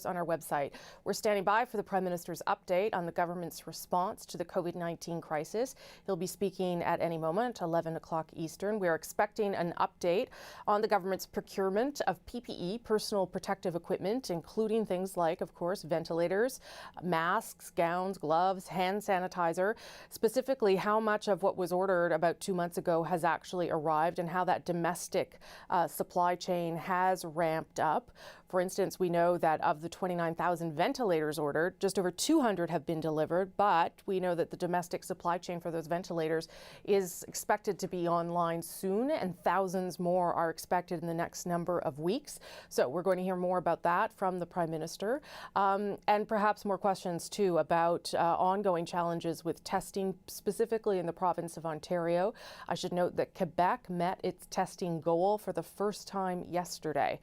on our website. We're standing by for the Prime Minister's update on the government's response to the COVID-19 crisis. He'll be speaking at any moment, 11 o'clock Eastern. We're expecting an update on the government's procurement of PPE, personal protective equipment, including things like, of course, ventilators, masks, gowns, gloves, hand sanitizer. Specifically, how much of what was ordered about 2 months ago has actually arrived and how that domestic supply chain has ramped up. For instance, we know that of the 29,000 ventilators ordered, just over 200 have been delivered, but we know that the domestic supply chain for those ventilators is expected to be online soon, and thousands more are expected in the next number of weeks. So we're going to hear more about that from the Prime Minister, and perhaps more questions too about ongoing challenges with testing, specifically in the province of Ontario. I should note that Quebec met its testing goal for the first time yesterday.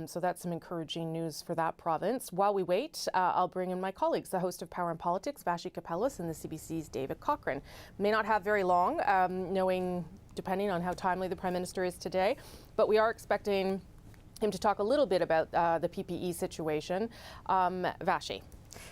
So that's some encouraging news for that province. While we wait, I'll bring in my colleagues, the host of Power and Politics, Vashi Kapellis, and the CBC's David Cochrane. May not have very long, depending on how timely the Prime Minister is today, but we are expecting him to talk a little bit about the PPE situation. Vashi.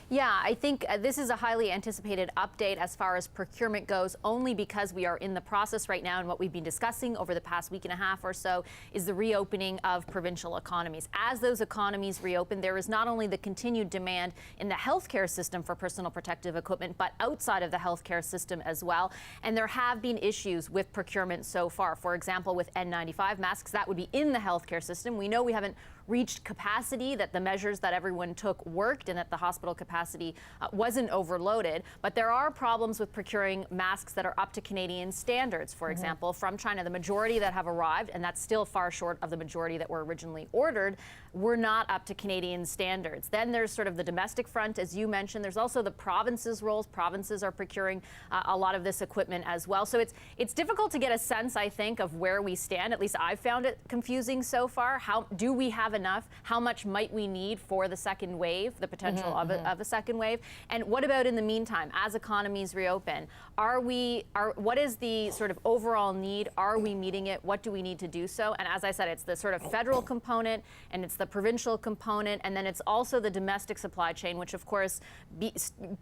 Yeah, I think this is a highly anticipated update as far as procurement goes, only because we are in the process right now, and what we've been discussing over the past week and a half or so is the reopening of provincial economies. As those economies reopen, there is not only the continued demand in the healthcare system for personal protective equipment, but outside of the healthcare system as well. And there have been issues with procurement so far. For example, with N95 masks, that would be in the healthcare system. We know we haven't reached capacity, that the measures that everyone took worked, and that the hospital capacity wasn't overloaded. But there are problems with procuring masks that are up to Canadian standards, for example, from China. The majority that have arrived, and that's still far short of the majority that were originally ordered, were not up to Canadian standards. Then there's sort of the domestic front, as you mentioned. There's also the provinces' roles. Provinces are procuring a lot of this equipment as well. So it's difficult to get a sense, I think, of where we stand. At least I've found it confusing so far. How do we have enough? How much might we need for the second wave, the potential of a second wave? And what about in the meantime, as economies reopen? What is the sort of overall need? Are we meeting it? What do we need to do so? And as I said, it's the sort of federal component, and it's the provincial component, and then it's also the domestic supply chain, which of course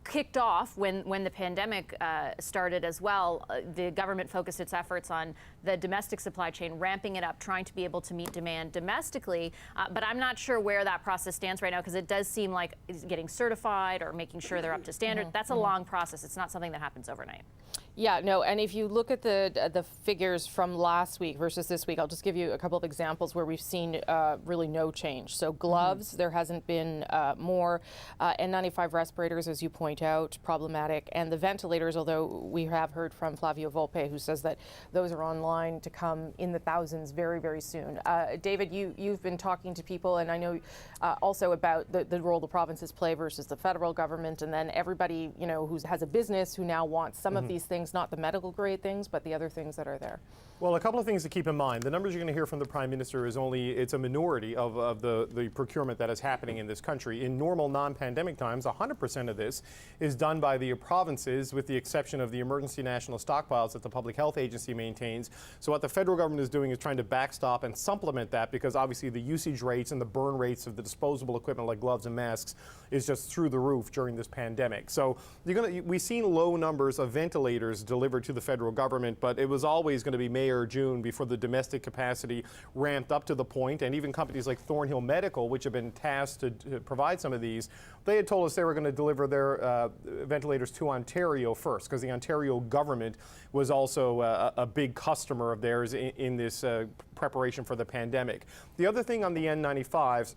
kicked off when the pandemic started as well. The government focused its efforts on the domestic supply chain, ramping it up, trying to be able to meet demand domestically. But I'm not sure where that process stands right now, because it does seem like getting certified or making sure they're up to standard. That's a long process. It's not something that happens overnight. Yeah, no, and if you look at the figures from last week versus this week, I'll just give you a couple of examples where we've seen really no change. So gloves, there hasn't been more. N95 respirators, as you point out, problematic. And the ventilators, although we have heard from Flavio Volpe, who says that those are online to come in the thousands very, very soon. David, you've been talking to people, and I know also about the role the provinces play versus the federal government, and then everybody, you know, who has a business who now wants some of these things, not the medical grade things, but the other things that are there. Well, a couple of things to keep in mind. The numbers you're going to hear from the Prime Minister is it's a minority of the procurement that is happening in this country. In normal non-pandemic times, 100% of this is done by the provinces, with the exception of the emergency national stockpiles that the Public Health Agency maintains. So what the federal government is doing is trying to backstop and supplement that, because obviously the usage rates and the burn rates of the disposable equipment like gloves and masks is just through the roof during this pandemic. So we've seen low numbers of ventilators delivered to the federal government, but it was always going to be May or June before the domestic capacity ramped up to the point. And even companies like Thornhill Medical, which have been tasked to provide some of these, they had told us they were going to deliver their ventilators to Ontario first, because the Ontario government was also a big customer of theirs in this preparation for the pandemic. The other thing on the N95s,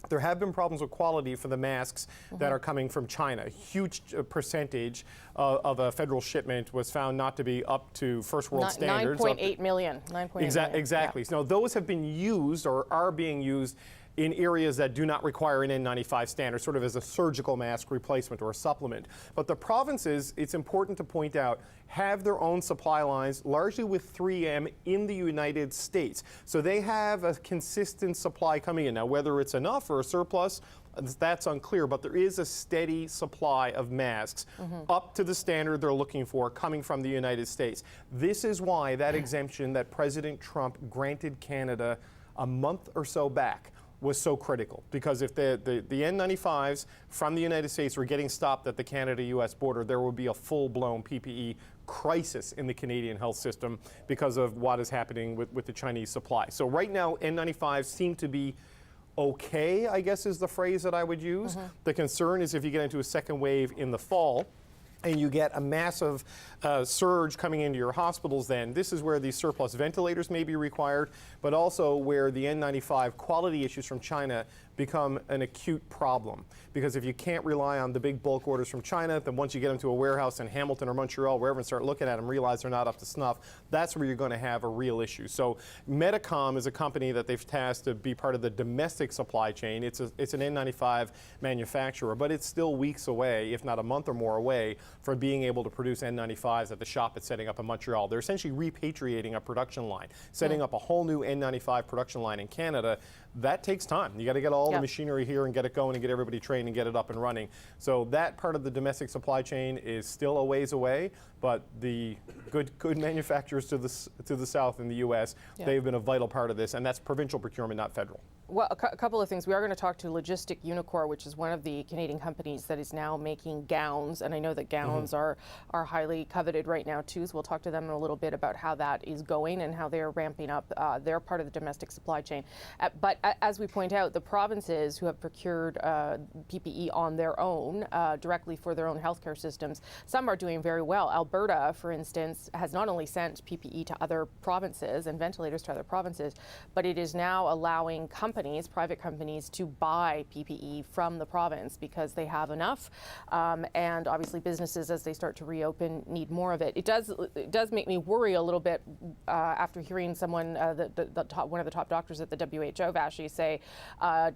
there have been problems with quality for the masks that are coming from China. A huge percentage of a federal shipment was found not to be up to first world standards. 9.8 million. 9.8 million. Exactly. Yeah. So now those have been used or are being used in areas that do not require an N95 standard, sort of as a surgical mask replacement or a supplement. But the provinces, it's important to point out, have their own supply lines, largely with 3M in the United States. So they have a consistent supply coming in. Now, whether it's enough or a surplus, that's unclear, but there is a steady supply of masks up to the standard they're looking for coming from the United States. This is why that exemption that President Trump granted Canada a month or so back was so critical, because if the N95s from the United States were getting stopped at the Canada-US border, there would be a full-blown PPE crisis in the Canadian health system because of what is happening with the Chinese supply. So right now, N95s seem to be okay, I guess is the phrase that I would use. The concern is if you get into a second wave in the fall, and you get a massive surge coming into your hospitals, then this is where these surplus ventilators may be required, but also where the N95 quality issues from China become an acute problem. Because if you can't rely on the big bulk orders from China, then once you get them to a warehouse in Hamilton or Montreal, wherever, and start looking at them, realize they're not up to snuff, that's where you're going to have a real issue. So Medicom is a company that they've tasked to be part of the domestic supply chain. It's an N95 manufacturer, but it's still weeks away, if not a month or more away, from being able to produce N95s at the shop it's setting up in Montreal. They're essentially repatriating a production line, setting up a whole new N95 production line in Canada. That takes time. You got to get all the machinery here and get it going and get everybody trained and get it up and running. So that part of the domestic supply chain is still a ways away, but the good manufacturers to the south in the U.S., they've been a vital part of this, and that's provincial procurement, not federal. Well, a couple of things. We are going to talk to Logistic Unicorp, which is one of the Canadian companies that is now making gowns, and I know that gowns are highly coveted right now too, so we'll talk to them in a little bit about how that is going and how they're ramping up their part of the domestic supply chain. But as we point out, the provinces who have procured PPE on their own, directly for their own healthcare systems, some are doing very well. Alberta, for instance, has not only sent PPE to other provinces and ventilators to other provinces, but it is now allowing private companies, to buy PPE from the province because they have enough, and obviously businesses, as they start to reopen, need more of it. It does make me worry a little bit after hearing someone, one of the top doctors at the WHO, Vashi, say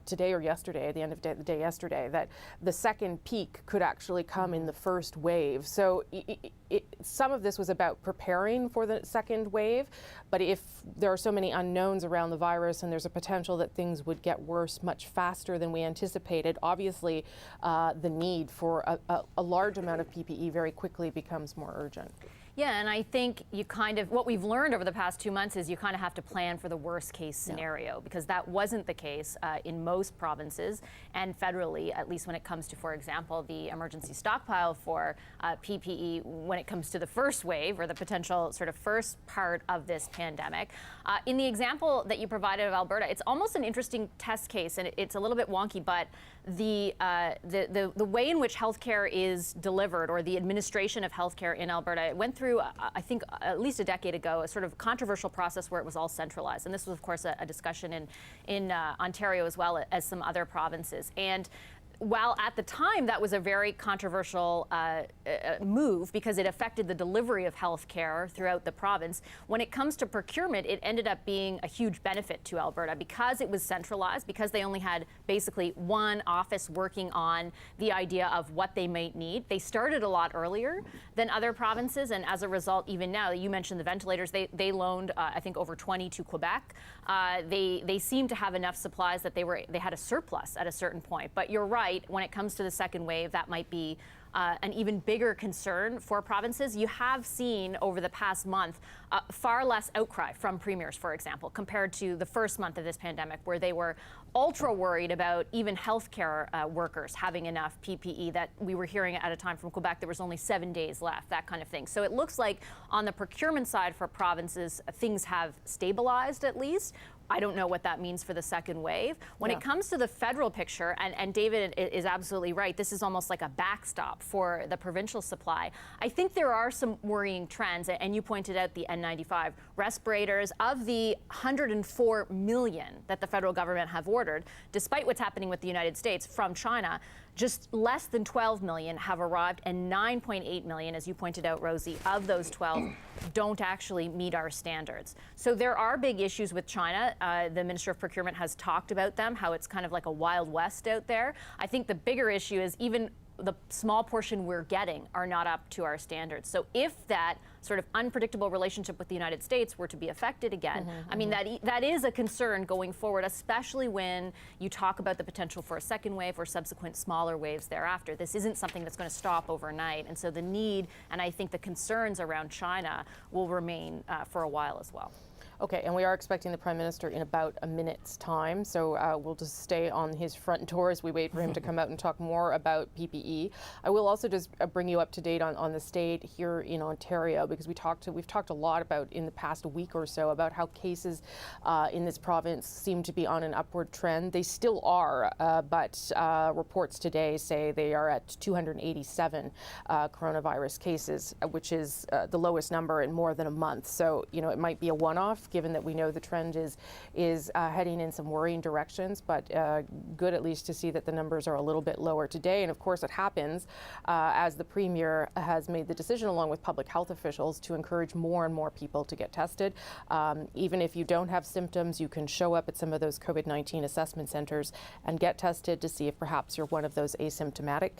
today or yesterday, at the end of the day yesterday, that the second peak could actually come in the first wave. So some of this was about preparing for the second wave, but if there are so many unknowns around the virus and there's a potential that things would get worse much faster than we anticipated, obviously the need for a large amount of PPE very quickly becomes more urgent. Yeah, and I think what we've learned over the past 2 months is you kind of have to plan for the worst case scenario, because that wasn't the case in most provinces and federally, at least when it comes to, for example, the emergency stockpile for PPE when it comes to the first wave or the potential sort of first part of this pandemic. In the example that you provided of Alberta, it's almost an interesting test case, and it's a little bit wonky, but the way in which healthcare is delivered, or the administration of healthcare in Alberta, it went through, I think, at least a decade ago, a sort of controversial process where it was all centralized. And this was, of course, a discussion in Ontario as well as some other provinces. And while at the time that was a very controversial move because it affected the delivery of health care throughout the province, when it comes to procurement, it ended up being a huge benefit to Alberta because it was centralized, because they only had basically one office working on the idea of what they might need. They started a lot earlier than other provinces, and as a result, even now, you mentioned the ventilators, they loaned, I think, over 20 to Quebec. They seem to have enough supplies that they had a surplus at a certain point. But you're right. When it comes to the second wave, that might be an even bigger concern for provinces. You have seen over the past month far less outcry from premiers, for example, compared to the first month of this pandemic, where they were ultra worried about even healthcare workers having enough PPE. That we were hearing at a time from Quebec there was only 7 days left, that kind of thing. So it looks like on the procurement side for provinces, things have stabilized at least. I don't know what that means for the second wave. When it comes to the federal picture, and David is absolutely right, this is almost like a backstop for the provincial supply. I think there are some worrying trends, and you pointed out the N95 respirators. Of the 104 million that the federal government have ordered, despite what's happening with the United States from China, just less than 12 million have arrived, and 9.8 million, as you pointed out, Rosie, of those 12 don't actually meet our standards. So there are big issues with China. The Minister of Procurement has talked about them, how it's kind of like a Wild West out there. I think the bigger issue is even the small portion we're getting are not up to our standards. So if that sort of unpredictable relationship with the United States were to be affected again, I mean, that is a concern going forward, especially when you talk about the potential for a second wave or subsequent smaller waves thereafter. This isn't something that's going to stop overnight. And so the need, and I think the concerns around China will remain for a while as well. Okay, and we are expecting the Prime Minister in about a minute's time, so we'll just stay on his front door as we wait for him to come out and talk more about PPE. I will also just bring you up to date on the state here in Ontario, because we've talked a lot about in the past week or so about how cases in this province seem to be on an upward trend. They still are, but reports today say they are at 287 coronavirus cases, which is the lowest number in more than a month. So, you know, it might be a one-off, given that we know the trend is heading in some worrying directions, but good at least to see that the numbers are a little bit lower today. And of course it happens as the Premier has made the decision, along with public health officials, to encourage more and more people to get tested. Even if you don't have symptoms, you can show up at some of those COVID-19 assessment centers and get tested to see if perhaps you're one of those asymptomatic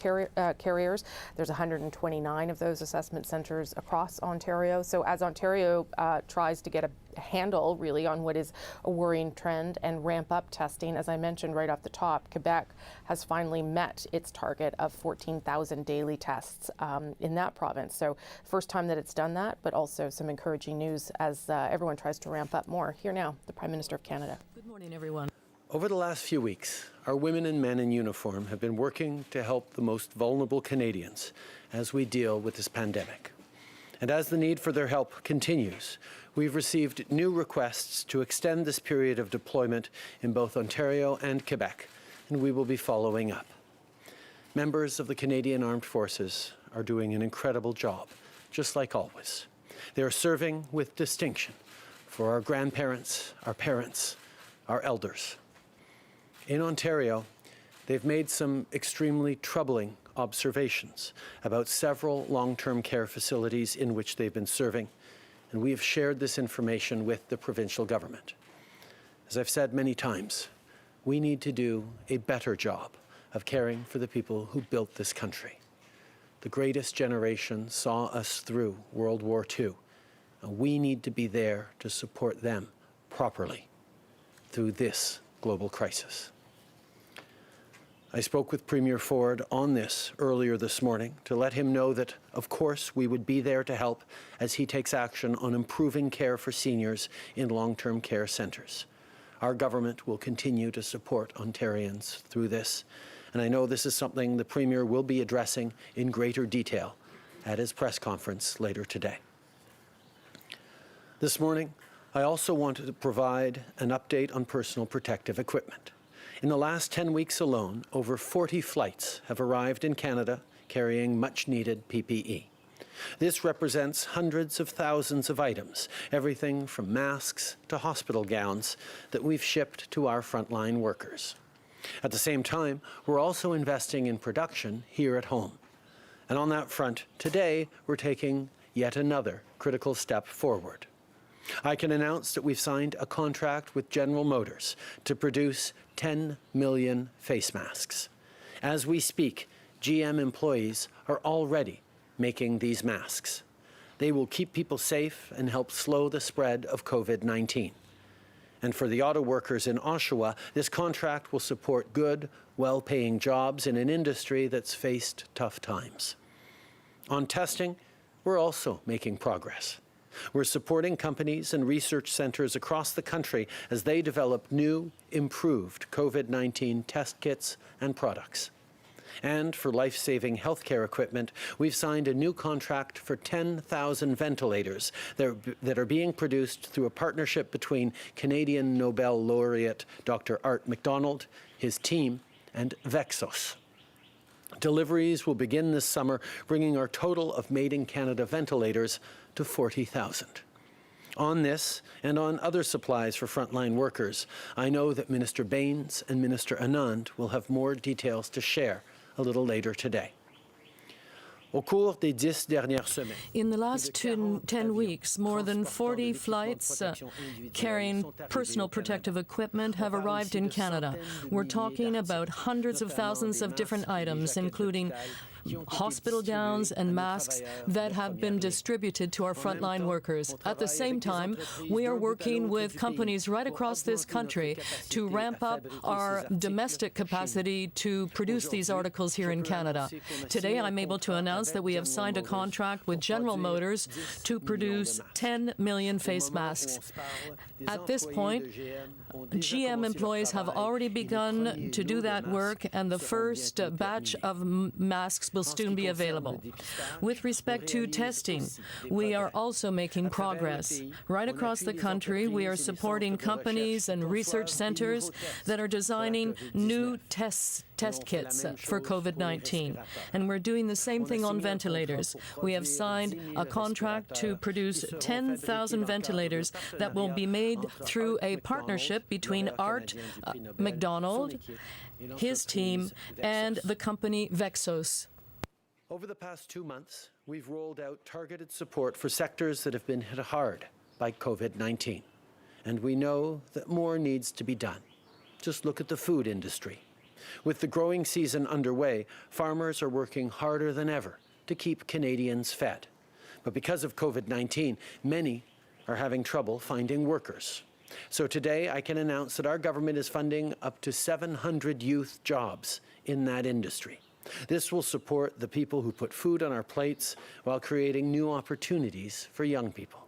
carriers. There's 129 of those assessment centers across Ontario. So as Ontario tries to get a handle really on what is a worrying trend and ramp up testing, as I mentioned right off the top, Quebec has finally met its target of 14,000 daily tests in that province. So first time that it's done that, but also some encouraging news as everyone tries to ramp up more. Here now, the Prime Minister of Canada. Good morning, everyone. Over the last few weeks, our women and men in uniform have been working to help the most vulnerable Canadians as we deal with this pandemic. And as the need for their help continues, we've received new requests to extend this period of deployment in both Ontario and Quebec, and we will be following up. Members of the Canadian Armed Forces are doing an incredible job, just like always. They are serving with distinction for our grandparents, our parents, our elders. In Ontario, they've made some extremely troubling observations about several long-term care facilities in which they've been serving, and we have shared this information with the provincial government. As I've said many times, we need to do a better job of caring for the people who built this country. The greatest generation saw us through World War II, and we need to be there to support them properly through this global crisis. I spoke with Premier Ford on this earlier this morning to let him know that, of course, we would be there to help as he takes action on improving care for seniors in long-term care centres. Our government will continue to support Ontarians through this, and I know this is something the Premier will be addressing in greater detail at his press conference later today. This morning, I also wanted to provide an update on personal protective equipment. In the last 10 weeks alone, over 40 flights have arrived in Canada carrying much-needed PPE. This represents hundreds of thousands of items, everything from masks to hospital gowns, that we've shipped to our frontline workers. At the same time, we're also investing in production here at home. And on that front, today, we're taking yet another critical step forward. I can announce that we've signed a contract with General Motors to produce 10 million face masks. As we speak, GM employees are already making these masks. They will keep people safe and help slow the spread of COVID-19. And for the auto workers in Oshawa, this contract will support good, well-paying jobs in an industry that's faced tough times. On testing, we're also making progress. We're supporting companies and research centers across the country as they develop new, improved COVID-19 test kits and products. And for life-saving healthcare equipment, we've signed a new contract for 10,000 ventilators that are being produced through a partnership between Canadian Nobel laureate Dr. Art MacDonald, his team, and Vexos. Deliveries will begin this summer, bringing our total of made-in-Canada ventilators to 40,000. On this and on other supplies for frontline workers, I know that Minister Bains and Minister Anand will have more details to share a little later today. In the last 10 weeks, more than 40 flights carrying personal protective equipment have arrived in Canada. We're talking about hundreds of thousands of different items, including hospital gowns and masks that have been distributed to our frontline workers. At the same time, we are working with companies right across this country to ramp up our domestic capacity to produce these articles here in Canada. Today, I'm able to announce that we have signed a contract with General Motors to produce 10 million face masks. At this point, GM employees have already begun to do that work, and the first batch of masks will soon be available. With respect to testing, we are also making progress. Right across the country, we are supporting companies and research centers that are designing new test kits for COVID-19. And we're doing the same thing on ventilators. We have signed a contract to produce 10,000 ventilators that will be made through a partnership between Art McDonald, his team, and the company Vexos. Over the past 2 months, we've rolled out targeted support for sectors that have been hit hard by COVID-19. And we know that more needs to be done. Just look at the food industry. With the growing season underway, farmers are working harder than ever to keep Canadians fed. But because of COVID-19, many are having trouble finding workers. So today, I can announce that our government is funding up to 700 youth jobs in that industry. This will support the people who put food on our plates while creating new opportunities for young people.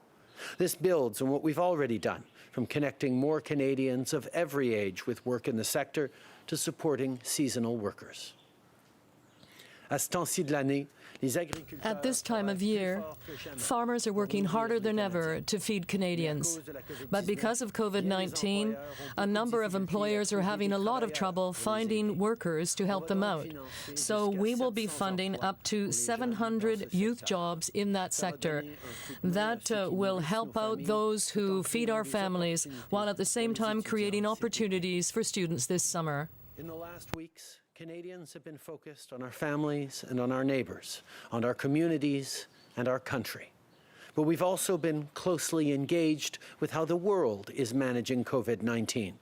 This builds on what we've already done, from connecting more Canadians of every age with work in the sector to supporting seasonal workers. At this time of year, farmers are working harder than ever to feed Canadians. But because of COVID-19, a number of employers are having a lot of trouble finding workers to help them out. So we will be funding up to 700 youth jobs in that sector. That will help out those who feed our families, while at the same time creating opportunities for students this summer. In the last weeks, Canadians have been focused on our families and on our neighbours, on our communities and our country. But we've also been closely engaged with how the world is managing COVID-19,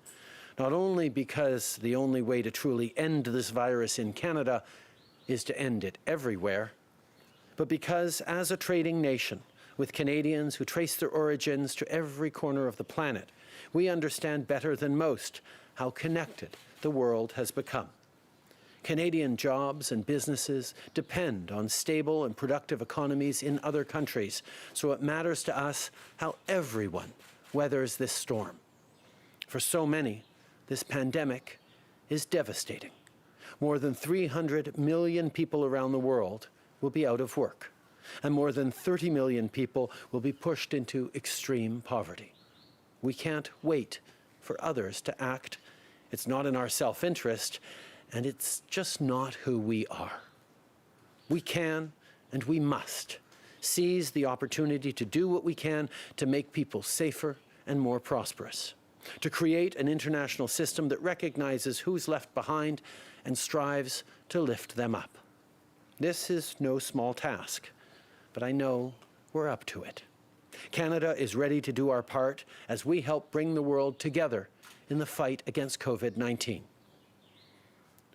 not only because the only way to truly end this virus in Canada is to end it everywhere, but because as a trading nation, with Canadians who trace their origins to every corner of the planet, we understand better than most how connected the world has become. Canadian jobs and businesses depend on stable and productive economies in other countries, so it matters to us how everyone weathers this storm. For so many, this pandemic is devastating. More than 300 million people around the world will be out of work, and more than 30 million people will be pushed into extreme poverty. We can't wait for others to act. It's not in our self-interest, and it's just not who we are. We can and we must seize the opportunity to do what we can to make people safer and more prosperous, to create an international system that recognizes who's left behind and strives to lift them up. This is no small task, but I know we're up to it. Canada is ready to do our part as we help bring the world together in the fight against COVID-19.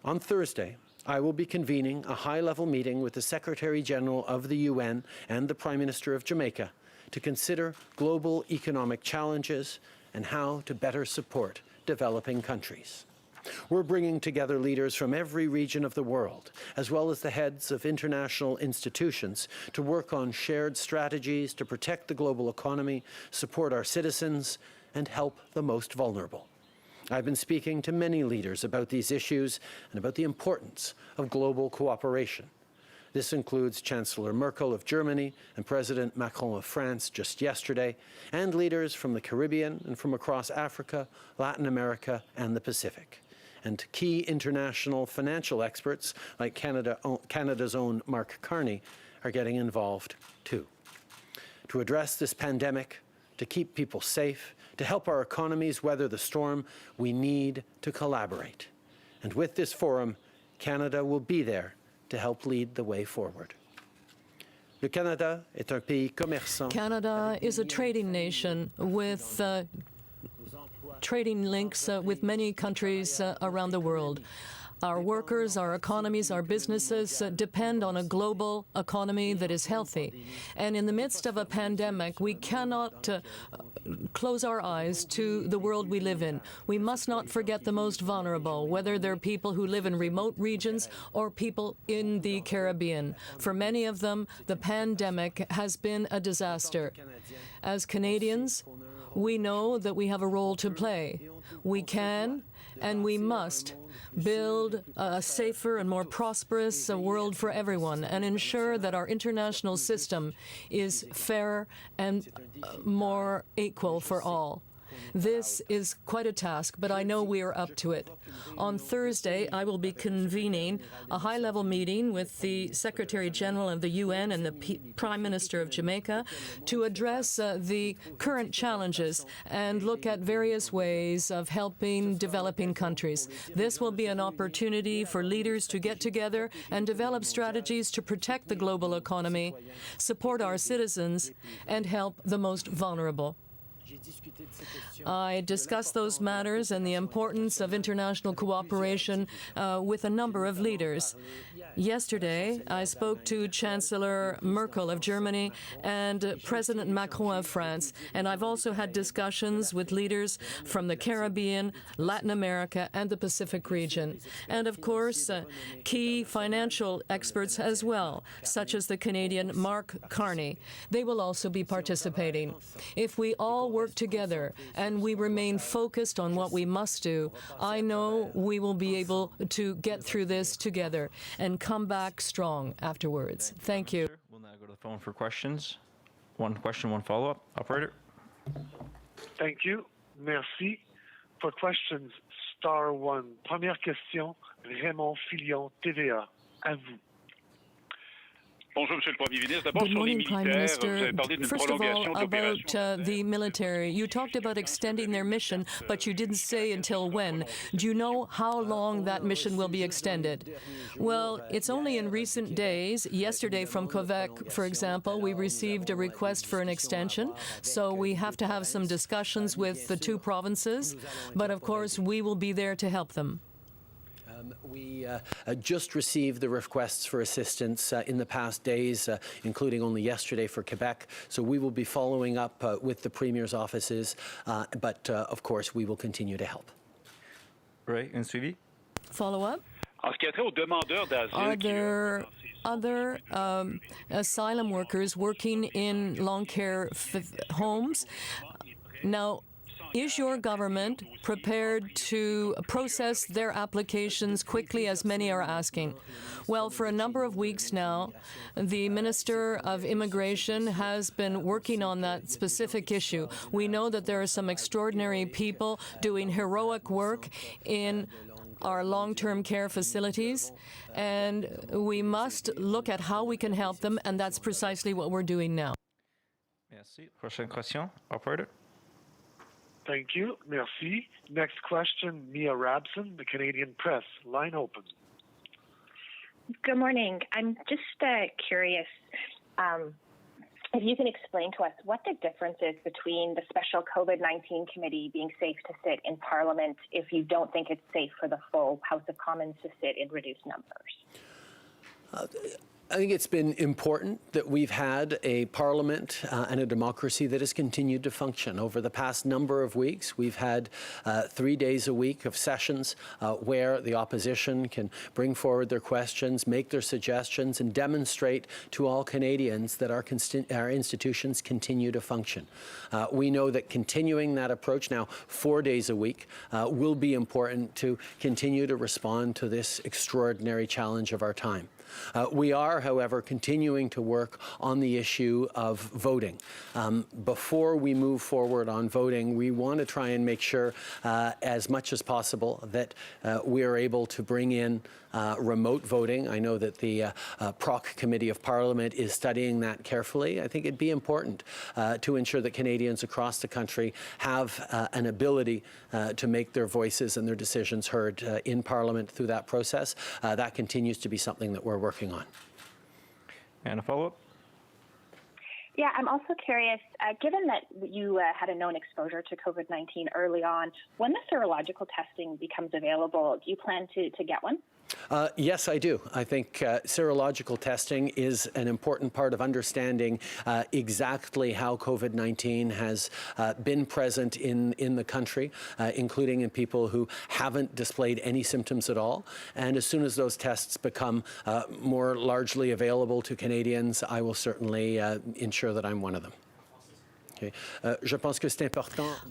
On Thursday, I will be convening a high-level meeting with the Secretary General of the UN and the Prime Minister of Jamaica to consider global economic challenges and how to better support developing countries. We're bringing together leaders from every region of the world, as well as the heads of international institutions, to work on shared strategies to protect the global economy, support our citizens, and help the most vulnerable. I've been speaking to many leaders about these issues and about the importance of global cooperation. This includes Chancellor Merkel of Germany and President Macron of France just yesterday, and leaders from the Caribbean and from across Africa, Latin America, and the Pacific. And key international financial experts like Canada's own Mark Carney are getting involved too. To address this pandemic, to keep people safe, to help our economies weather the storm, we need to collaborate. And with this forum, Canada will be there to help lead the way forward. Canada is a trading nation with trading links with many countries around the world. Our workers, our economies, our businesses depend on a global economy that is healthy. And in the midst of a pandemic, we cannot close our eyes to the world we live in. We must not forget the most vulnerable, whether they're people who live in remote regions or people in the Caribbean. For many of them, the pandemic has been a disaster. As Canadians, we know that we have a role to play. We can and we must build a safer and more prosperous world for everyone and ensure that our international system is fairer and more equal for all. This is quite a task, but I know we are up to it. On Thursday, I will be convening a high-level meeting with the Secretary General of the UN and the Prime Minister of Jamaica to address the current challenges and look at various ways of helping developing countries. This will be an opportunity for leaders to get together and develop strategies to protect the global economy, support our citizens, and help the most vulnerable. I discussed those matters and the importance of international cooperation with a number of leaders. Yesterday, I spoke to Chancellor Merkel of Germany and President Macron of France, and I've also had discussions with leaders from the Caribbean, Latin America, and the Pacific region. And of course, key financial experts as well, such as the Canadian Mark Carney. They will also be participating. If we all work together and we remain focused on what we must do, I know we will be able to get through this together and come back strong afterwards. Thank you. We'll now go to the phone for questions. One question, one follow-up. Operator. Thank you. Merci. For questions, star 1. Première question, Raymond Filion, TVA. À vous. Good morning, Prime Minister. First of all, about the military. You talked about extending their mission, but you didn't say until when. Do you know how long that mission will be extended? Well, it's only in recent days. Yesterday from Quebec, for example, we received a request for an extension, so we have to have some discussions with the two provinces, but of course we will be there to help them. We just received the requests for assistance in the past days, including only yesterday for Quebec. So we will be following up with the Premier's offices, but of course we will continue to help. Right, and suivi? Follow up? Are there other asylum workers working in long care homes? Now, is your government prepared to process their applications quickly, as many are asking? Well, for a number of weeks now, the Minister of Immigration has been working on that specific issue. We know that there are some extraordinary people doing heroic work in our long-term care facilities, and we must look at how we can help them, and that's precisely what we're doing now. Merci. Prochaine question. Operator. Thank you. Merci. Next question, Mia Rabson, the Canadian Press. Line open. Good morning. I'm just curious if you can explain to us what the difference is between the special COVID-19 committee being safe to sit in Parliament if you don't think it's safe for the full House of Commons to sit in reduced numbers. I think it's been important that we've had a parliament and a democracy that has continued to function. Over the past number of weeks, we've had 3 days a week of sessions where the opposition can bring forward their questions, make their suggestions, and demonstrate to all Canadians that our institutions continue to function. We know that continuing that approach now 4 days a week will be important to continue to respond to this extraordinary challenge of our time. We are, however, continuing to work on the issue of voting. Before we move forward on voting, we want to try and make sure as much as possible that we are able to bring in remote voting. I know that the Proc Committee of Parliament is studying that carefully. I think it'd be important to ensure that Canadians across the country have an ability to make their voices and their decisions heard in Parliament through that process. That continues to be something that we're working on. And a follow-up? Yeah, I'm also curious, given that you had a known exposure to COVID-19 early on, when the serological testing becomes available, do you plan to get one? Yes, I do. I think serological testing is an important part of understanding exactly how COVID-19 has been present in the country, including in people who haven't displayed any symptoms at all. And as soon as those tests become more largely available to Canadians, I will certainly ensure that I'm one of them.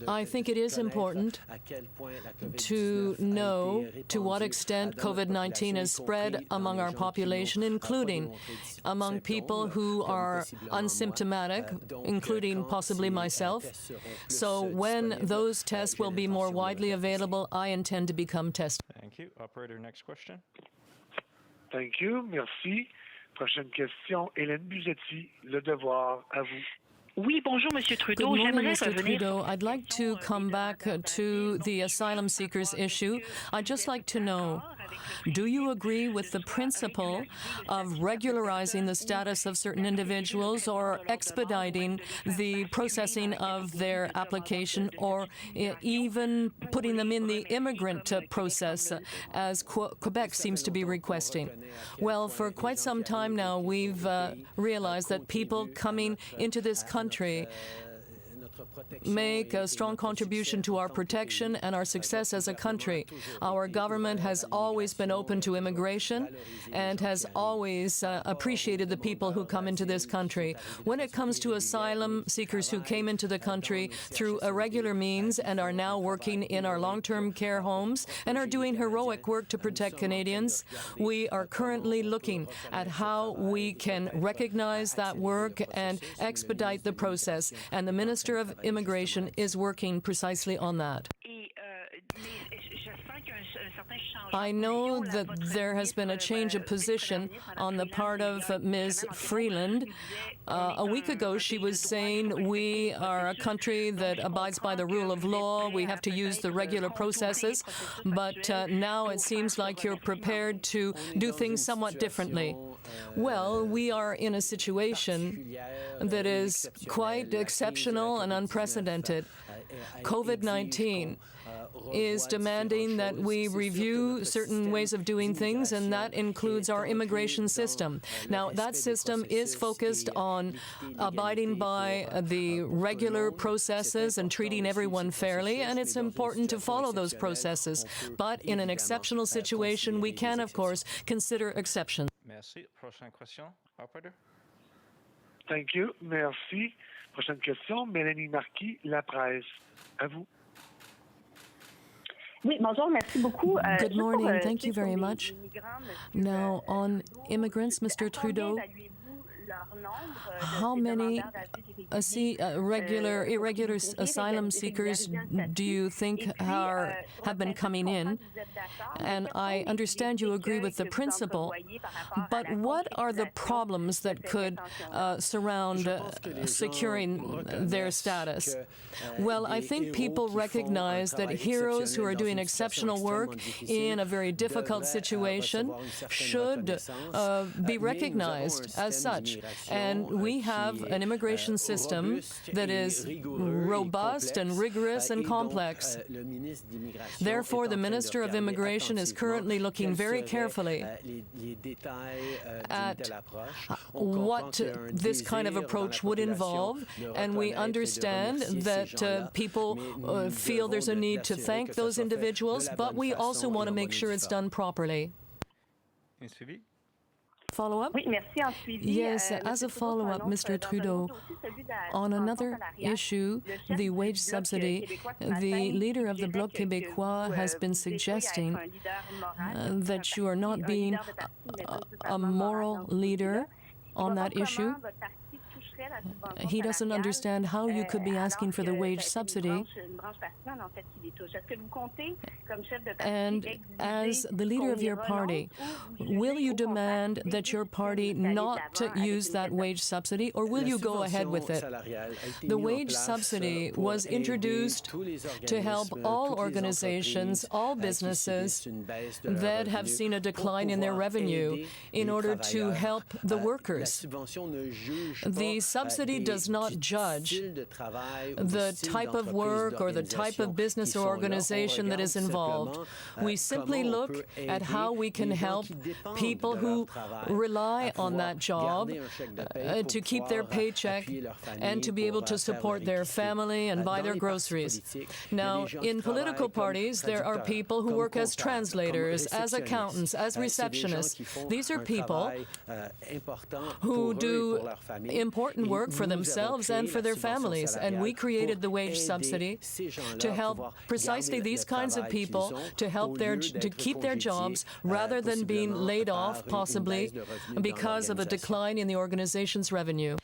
I think it is important to know to what extent COVID-19 has spread among our population, including among people who are unsymptomatic, including possibly myself. So when those tests will be more widely available, I intend to become tested. Thank you. Operator, next question. Thank you. Merci. Prochaine question, Hélène Buzetti, Le Devoir, à vous. Oui, bonjour, Monsieur Trudeau. Good morning, Mr. Trudeau. I'd like to come back to the asylum seekers issue. I'd just like to know, do you agree with the principle of regularizing the status of certain individuals or expediting the processing of their application or even putting them in the immigrant process, as Quebec seems to be requesting? Well, for quite some time now, we've realized that people coming into this country make a strong contribution to our protection and our success as a country. Our government has always been open to immigration and has always appreciated the people who come into this country. When it comes to asylum seekers who came into the country through irregular means and are now working in our long-term care homes and are doing heroic work to protect Canadians, we are currently looking at how we can recognize that work and expedite the process. And the Minister of Immigration is working precisely on that. I know that there has been a change of position on the part of Ms. Freeland. A week ago, she was saying we are a country that abides by the rule of law. We have to use the regular processes. But now it seems like you're prepared to do things somewhat differently. Well, we are in a situation that is quite exceptional and unprecedented. COVID-19 is demanding that we review certain ways of doing things, and that includes our immigration system. Now, that system is focused on abiding by the regular processes and treating everyone fairly, and it's important to follow those processes. But in an exceptional situation, we can, of course, consider exceptions. Merci. Prochaine question. Operator. Thank you. Merci. Prochaine question, Mélanie Marquis, La Presse. À vous. Good morning. Thank you very much. Now, on immigrants, Mr. Trudeau, how many irregular asylum seekers do you think have been coming in? And I understand you agree with the principle, but what are the problems that could surround securing their status? Well, I think people recognize that heroes who are doing exceptional work in a very difficult situation should be recognized as such. And we have an immigration system that is robust and rigorous and complex. Therefore, the Minister of Immigration is currently looking very carefully at what this kind of approach would involve, and we understand that people feel there's a need to thank those individuals, but we also want to make sure it's done properly. Follow-up? Yes, as a follow-up, Mr. Trudeau, on another issue, the wage subsidy, the leader of the Bloc Québécois has been suggesting that you are not being a moral leader on that issue. He doesn't understand how you could be asking for the wage subsidy. And as the leader of your party, will you demand that your party not use that wage subsidy, or will you go ahead with it? The wage subsidy was introduced to help all organizations, all businesses that have seen a decline in their revenue in order to help the workers. The Subsidy does not judge the type of work or the type of business or organization that is involved. We simply look at how we can help people who rely on that job to keep their paycheck and to be able to support their family and buy their groceries. Now, in political parties, there are people who work as translators, as accountants, as receptionists. These are people who do important work for themselves and for their families. And we created the wage subsidy to help precisely these kinds of people to help to keep their jobs rather than being laid off, possibly because of a decline in the organization's revenue.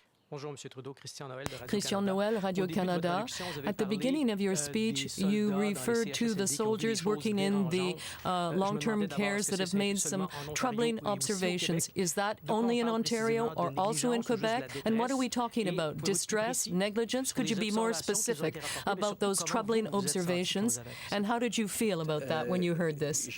Christian Noël, Radio-Canada. At the beginning of your speech, you referred to the soldiers working in the long-term cares that have made some troubling observations. Is that only in Ontario or also in Quebec? And what are we talking about? Distress? Negligence? Could you be more specific about those troubling observations? And how did you feel about that when you heard this?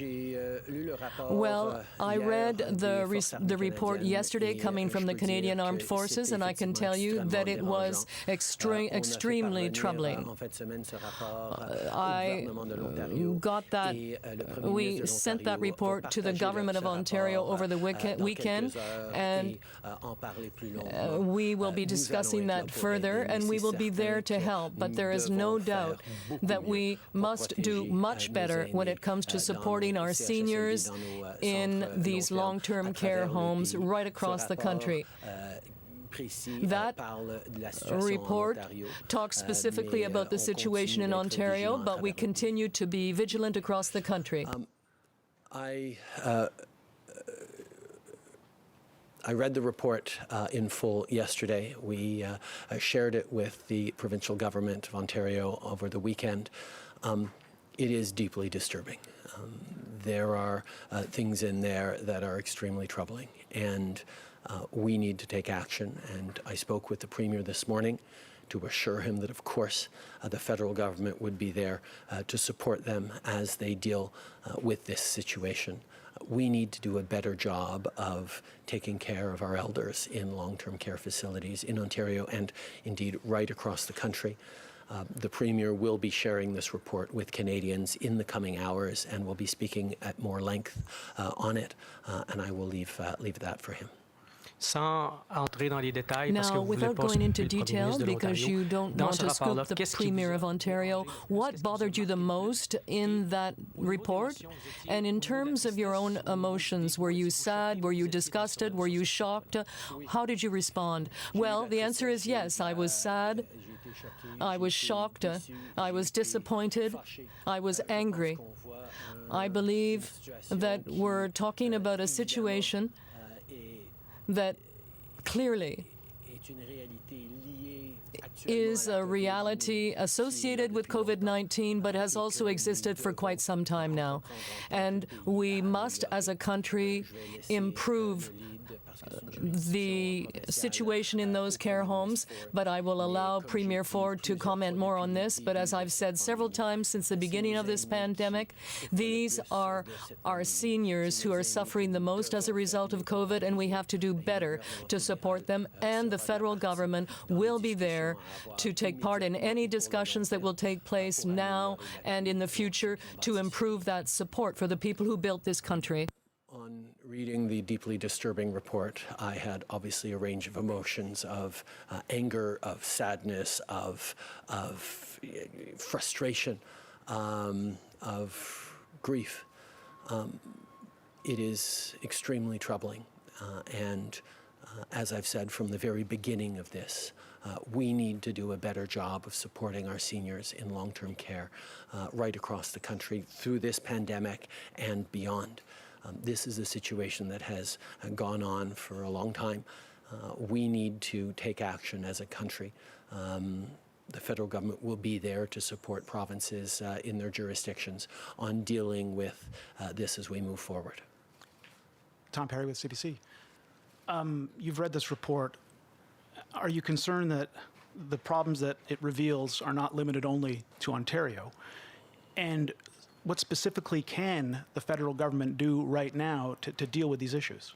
Well, I read the report yesterday coming from the Canadian Armed Forces, and I can tell you that it was extremely troubling. I got that. We sent that report to the Government of Ontario over the weekend, and we will be discussing that further, and we will be there to help. But there is no doubt that we must do much better when it comes to supporting our seniors in these long-term care homes right across the country. That report talks specifically about the situation in Ontario, but we continue to be vigilant across the country. I read the report in full yesterday. We shared it with the provincial government of Ontario over the weekend. It is deeply disturbing. There are things in there that are extremely troubling, and we need to take action. And I spoke with the Premier this morning to assure him that, of course, the federal government would be there to support them as they deal with this situation. We need to do a better job of taking care of our elders in long-term care facilities in Ontario and indeed right across the country. The Premier will be sharing this report with Canadians in the coming hours and will be speaking at more length on it, and I will leave that for him. Now, without going into detail, because you don't want to scoop the Premier of Ontario, what bothered you the most in that report? And in terms of your own emotions, were you sad? Were you disgusted? Were you shocked? How did you respond? Well, the answer is yes. I was sad. I was shocked. I was disappointed. I was angry. I believe that we're talking about a situation that clearly is a reality associated with COVID-19, but has also existed for quite some time now. And we must, as a country, improve the situation in those care homes, but I will allow Premier Ford to comment more on this. But as I've said several times since the beginning of this pandemic, these are our seniors who are suffering the most as a result of COVID, and we have to do better to support them. And the federal government will be there to take part in any discussions that will take place now and in the future to improve that support for the people who built this country. On reading the deeply disturbing report, I had obviously a range of emotions of anger, of sadness, of frustration, of grief. It is extremely troubling, and as I've said from the very beginning of this, we need to do a better job of supporting our seniors in long-term care right across the country through this pandemic and beyond. This is a situation that has gone on for a long time. We need to take action as a country. The federal government will be there to support provinces in their jurisdictions on dealing with this as we move forward. Tom Perry with CBC. You've read this report. Are you concerned that the problems that it reveals are not limited only to Ontario? And what specifically can the federal government do right now to deal with these issues?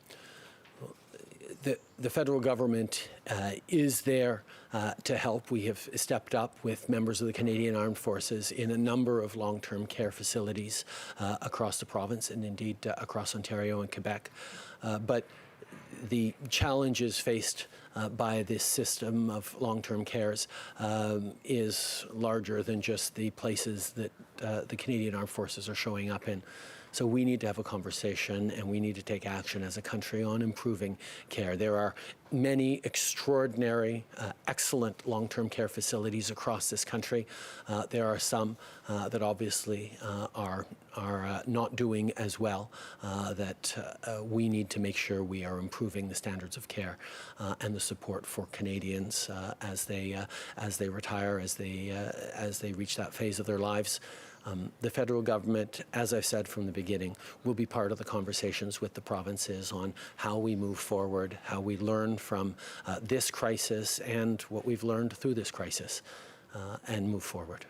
The federal government is there to help. We have stepped up with members of the Canadian Armed Forces in a number of long-term care facilities across the province and indeed across Ontario and Quebec. But the challenges faced by this system of long-term cares is larger than just the places that the Canadian Armed Forces are showing up in. So we need to have a conversation and we need to take action as a country on improving care. There are many extraordinary, excellent long-term care facilities across this country. There are some that obviously are not doing as well, that we need to make sure we are improving the standards of care and the support for Canadians as they retire, as they reach that phase of their lives. The federal government, as I've said from the beginning, will be part of the conversations with the provinces on how we move forward, how we learn from this crisis and what we've learned through this crisis, and move forward.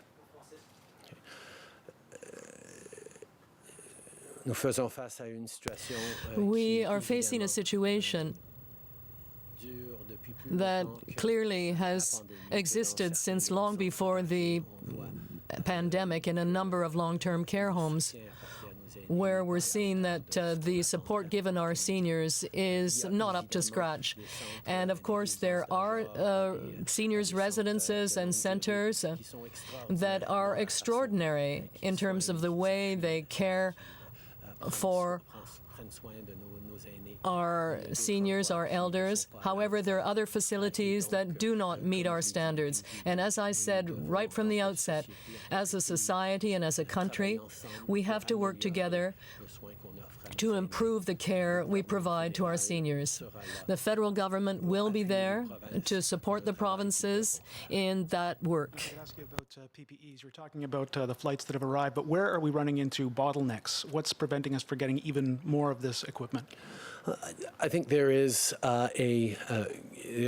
We are facing a situation that clearly has existed since long before the pandemic in a number of long-term care homes, where we're seeing that the support given our seniors is not up to scratch. And of course, there are seniors' residences and centers that are extraordinary in terms of the way they care for our seniors, our elders. However, there are other facilities that do not meet our standards. And as I said right from the outset, as a society and as a country, we have to work together to improve the care we provide to our seniors. The federal government will be there to support the provinces in that work. I could ask you about PPEs. You're talking about the flights that have arrived, but where are we running into bottlenecks? What's preventing us from getting even more of this equipment? I think there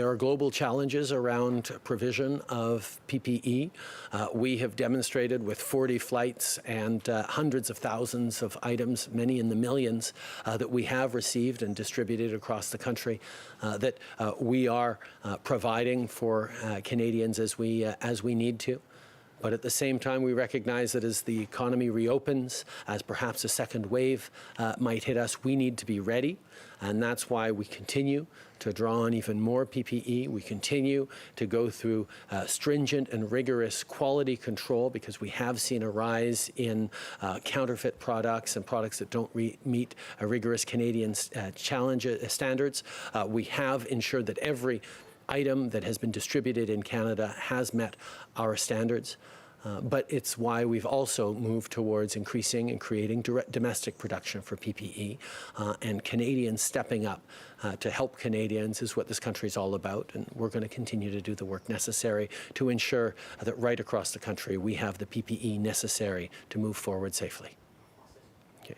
are global challenges around provision of PPE. We have demonstrated with 40 flights and hundreds of thousands of items, many in the millions, that we have received and distributed across the country, that we are providing for Canadians as we need to. But at the same time, we recognize that as the economy reopens, as perhaps a second wave might hit us, we need to be ready. And that's why we continue to draw on even more PPE. We continue to go through stringent and rigorous quality control, because we have seen a rise in counterfeit products and products that don't meet rigorous Canadian standards. We have ensured that every item that has been distributed in Canada has met our standards. But it's why we've also moved towards increasing and creating domestic production for PPE. And Canadians stepping up to help Canadians is what this country is all about. And we're going to continue to do the work necessary to ensure that right across the country we have the PPE necessary to move forward safely. Okay.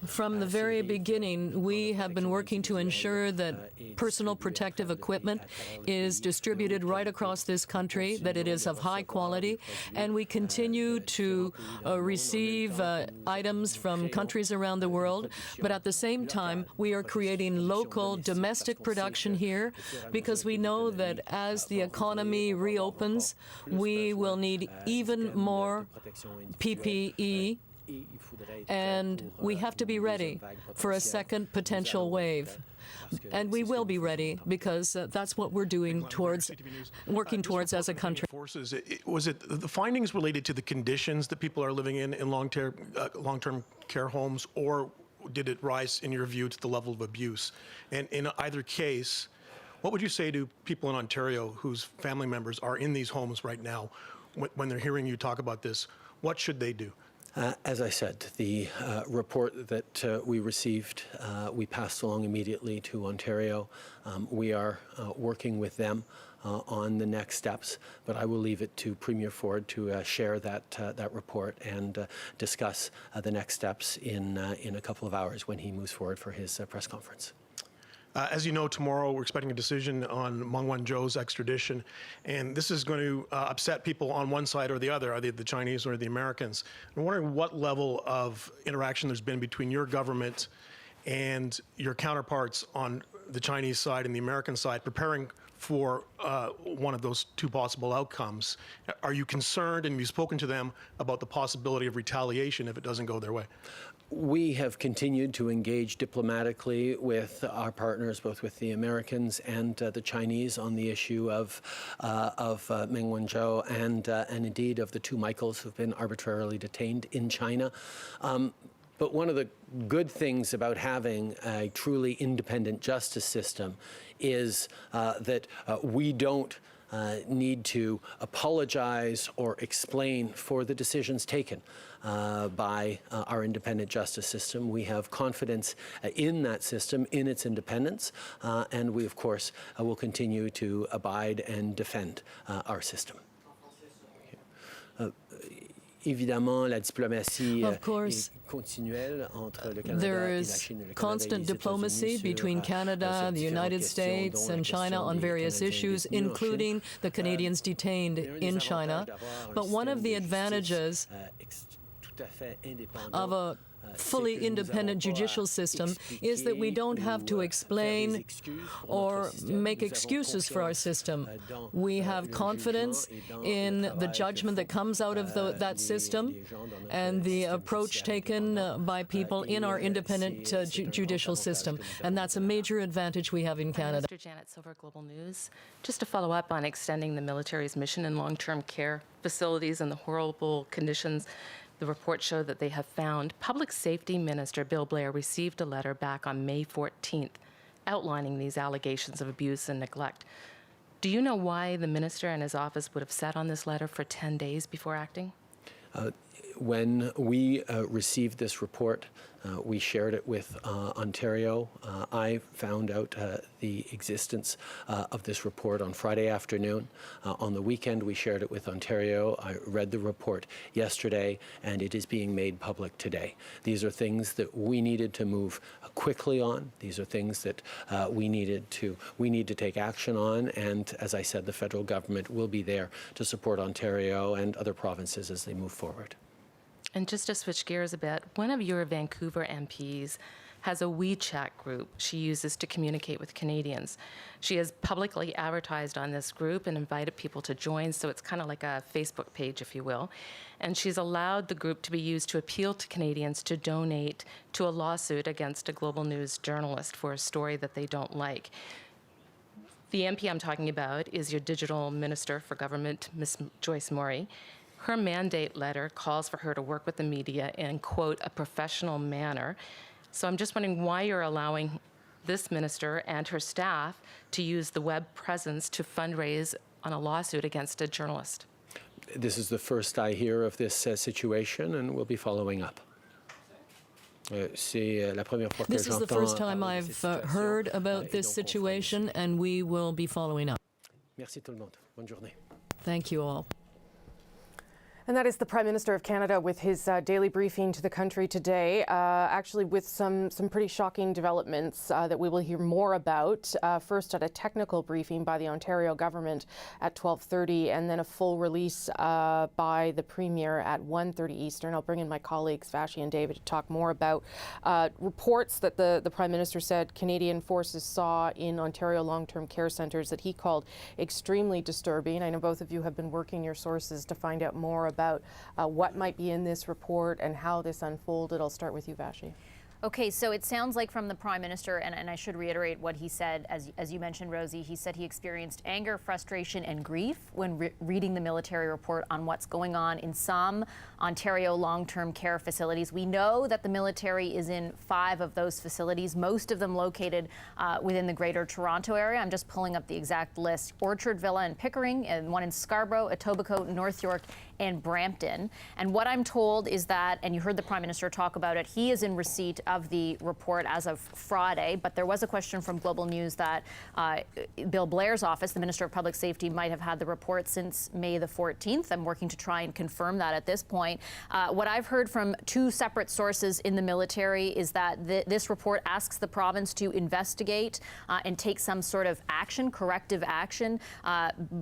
From the very beginning, we have been working to ensure that personal protective equipment is distributed right across this country, that it is of high quality, and we continue to receive items from countries around the world. But at the same time, we are creating local domestic production here, because we know that as the economy reopens, we will need even more PPE. And we have to be ready for a second potential wave. And we will be ready, because that's what we're working towards as a country. Was it the findings related to the conditions that people are living in long-term care homes, or did it rise, in your view, to the level of abuse? And in either case, what would you say to people in Ontario whose family members are in these homes right now, when they're hearing you talk about this? What should they do? As I said, the report that we received, we passed along immediately to Ontario. We are working with them on the next steps, but I will leave it to Premier Ford to share that report and discuss the next steps in a couple of hours when he moves forward for his press conference. As you know, tomorrow we're expecting a decision on Meng Wanzhou's extradition, and this is going to upset people on one side or the other, either the Chinese or the Americans. I'm wondering what level of interaction there's been between your government and your counterparts on the Chinese side and the American side preparing for one of those two possible outcomes. Are you concerned, and have you spoken to them about the possibility of retaliation if it doesn't go their way? We have continued to engage diplomatically with our partners, both with the Americans and the Chinese, on the issue of Meng Wanzhou and indeed of the two Michaels who've been arbitrarily detained in China. But one of the good things about having a truly independent justice system is that we don't need to apologize or explain for the decisions taken by our independent justice system. We have confidence in that system, in its independence, and we, of course, will continue to abide and defend our system. Of course, there is constant diplomacy between Canada, the United States, and China on various issues, including the Canadians detained in China. But one of the advantages of a fully independent judicial system is that we don't have to explain or make excuses for our system. We have confidence in the judgment that comes out of that system and the approach taken by people in our independent judicial system. And that's a major advantage we have in Canada. Mr. Janet Silver, Global News. Just to follow up on extending the military's mission in long-term care facilities and the horrible conditions the report showed that they have found. Public Safety Minister Bill Blair received a letter back on May 14th outlining these allegations of abuse and neglect. Do you know why the minister and his office would have sat on this letter for 10 days before acting? When we received this report, we shared it with Ontario. I found out the existence of this report on Friday afternoon. On the weekend, we shared it with Ontario. I read the report yesterday, and it is being made public today. These are things that we needed to move quickly on. These are things that we need to take action on. And as I said, the federal government will be there to support Ontario and other provinces as they move forward. And just to switch gears a bit, one of your Vancouver MPs has a WeChat group she uses to communicate with Canadians. She has publicly advertised on this group and invited people to join, so it's kind of like a Facebook page, if you will. And she's allowed the group to be used to appeal to Canadians to donate to a lawsuit against a Global News journalist for a story that they don't like. The MP I'm talking about is your Digital Minister for Government, Ms. Joyce Maury. Her mandate letter calls for her to work with the media in, quote, a professional manner. So I'm just wondering why you're allowing this minister and her staff to use the web presence to fundraise on a lawsuit against a journalist. This is the first I hear of this situation, and we'll be following up. This is the first time I've heard about this situation, and we will be following up. Merci tout le monde. Bonne journée. Thank you all. And that is the Prime Minister of Canada with his daily briefing to the country today, actually with some pretty shocking developments that we will hear more about. First at a technical briefing by the Ontario government at 12:30, and then a full release by the Premier at 1:30 Eastern. I'll bring in my colleagues Vashi and David to talk more about reports that the Prime Minister said Canadian forces saw in Ontario long-term care centres that he called extremely disturbing. I know both of you have been working your sources to find out more about what might be in this report and how this unfolded. I'll start with you, Vashi. Okay, so it sounds like from the Prime Minister, and I should reiterate what he said, as you mentioned, Rosie, he said he experienced anger, frustration, and grief when reading the military report on what's going on in some Ontario long-term care facilities. We know that the military is in 5 of those facilities, most of them located within the Greater Toronto area. I'm just pulling up the exact list. Orchard Villa in Pickering, and one in Scarborough, Etobicoke, North York, and Brampton. And what I'm told is that, and you heard the Prime Minister talk about it, he is in receipt of the report as of Friday, but there was a question from Global News that Bill Blair's office, the Minister of Public Safety, might have had the report since May the 14th. I'm working to try and confirm that at this point. What I've heard from 2 separate sources in the military is that this report asks the province to investigate and take some sort of action, corrective action.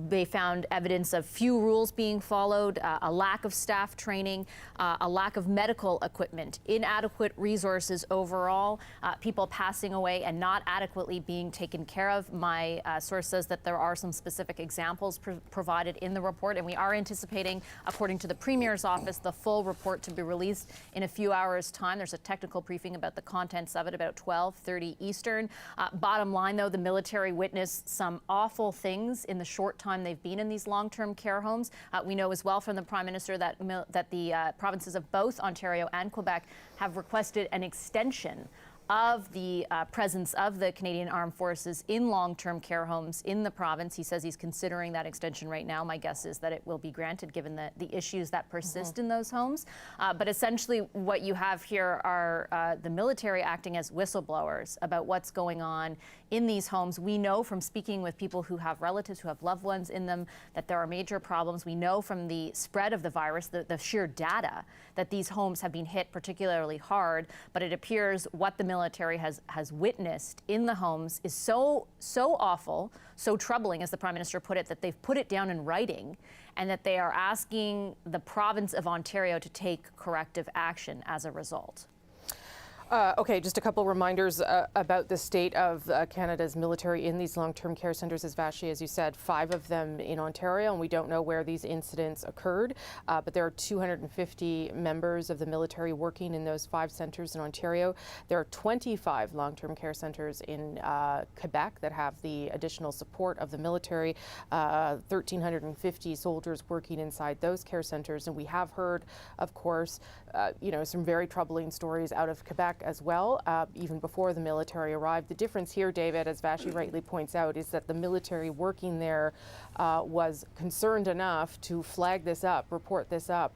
They found evidence of few rules being followed, a lack of staff training, a lack of medical equipment, inadequate resources provinces overall, people passing away and not adequately being taken care of. My source says that there are some specific examples provided in the report, and we are anticipating, according to the Premier's office, the full report to be released in a few hours' time. There's a technical briefing about the contents of it about 12:30 Eastern. Bottom line, though, the military witnessed some awful things in the short time they've been in these long-term care homes. We know as well from the Prime Minister that the provinces of both Ontario and Quebec have requested an extension of the presence of the Canadian Armed Forces in long-term care homes in the province. He says he's considering that extension right now. My guess is that it will be granted given the issues that persist in those homes. But essentially what you have here are the military acting as whistleblowers about what's going on in these homes. We know from speaking with people who have relatives, who have loved ones in them, that there are major problems. We know from the spread of the virus, the sheer data, that these homes have been hit particularly hard. But it appears what the military has witnessed in the homes is so awful, so troubling, as the Prime Minister put it, that they've put it down in writing, and that they are asking the province of Ontario to take corrective action as a result. Okay, just a couple reminders about the state of Canada's military in these long-term care centres. As Vashi, as you said, 5 of them in Ontario, and we don't know where these incidents occurred, but there are 250 members of the military working in those 5 centres in Ontario. There are 25 long-term care centres in Quebec that have the additional support of the military, 1,350 soldiers working inside those care centres, and we have heard, of course, some very troubling stories out of Quebec as well, even before the military arrived. The difference here, David, as Vashi rightly points out, is that the military working there was concerned enough to flag this up, report this up,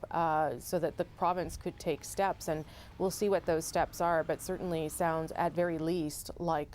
so that the province could take steps. And we'll see what those steps are, but certainly sounds at very least like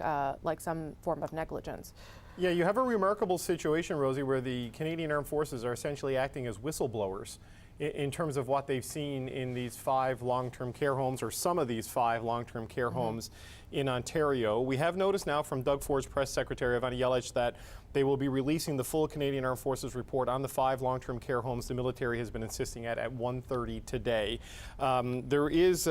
some form of negligence. Yeah, you have a remarkable situation, Rosie, where the Canadian Armed Forces are essentially acting as whistleblowers in terms of what they've seen in these 5 long-term care homes, or some of these 5 long-term care homes in Ontario. We have noticed now from Doug Ford's press secretary, Ivana Yelich, that they will be releasing the full Canadian Armed Forces report on the 5 long-term care homes the military has been insisting at 1:30 today. There is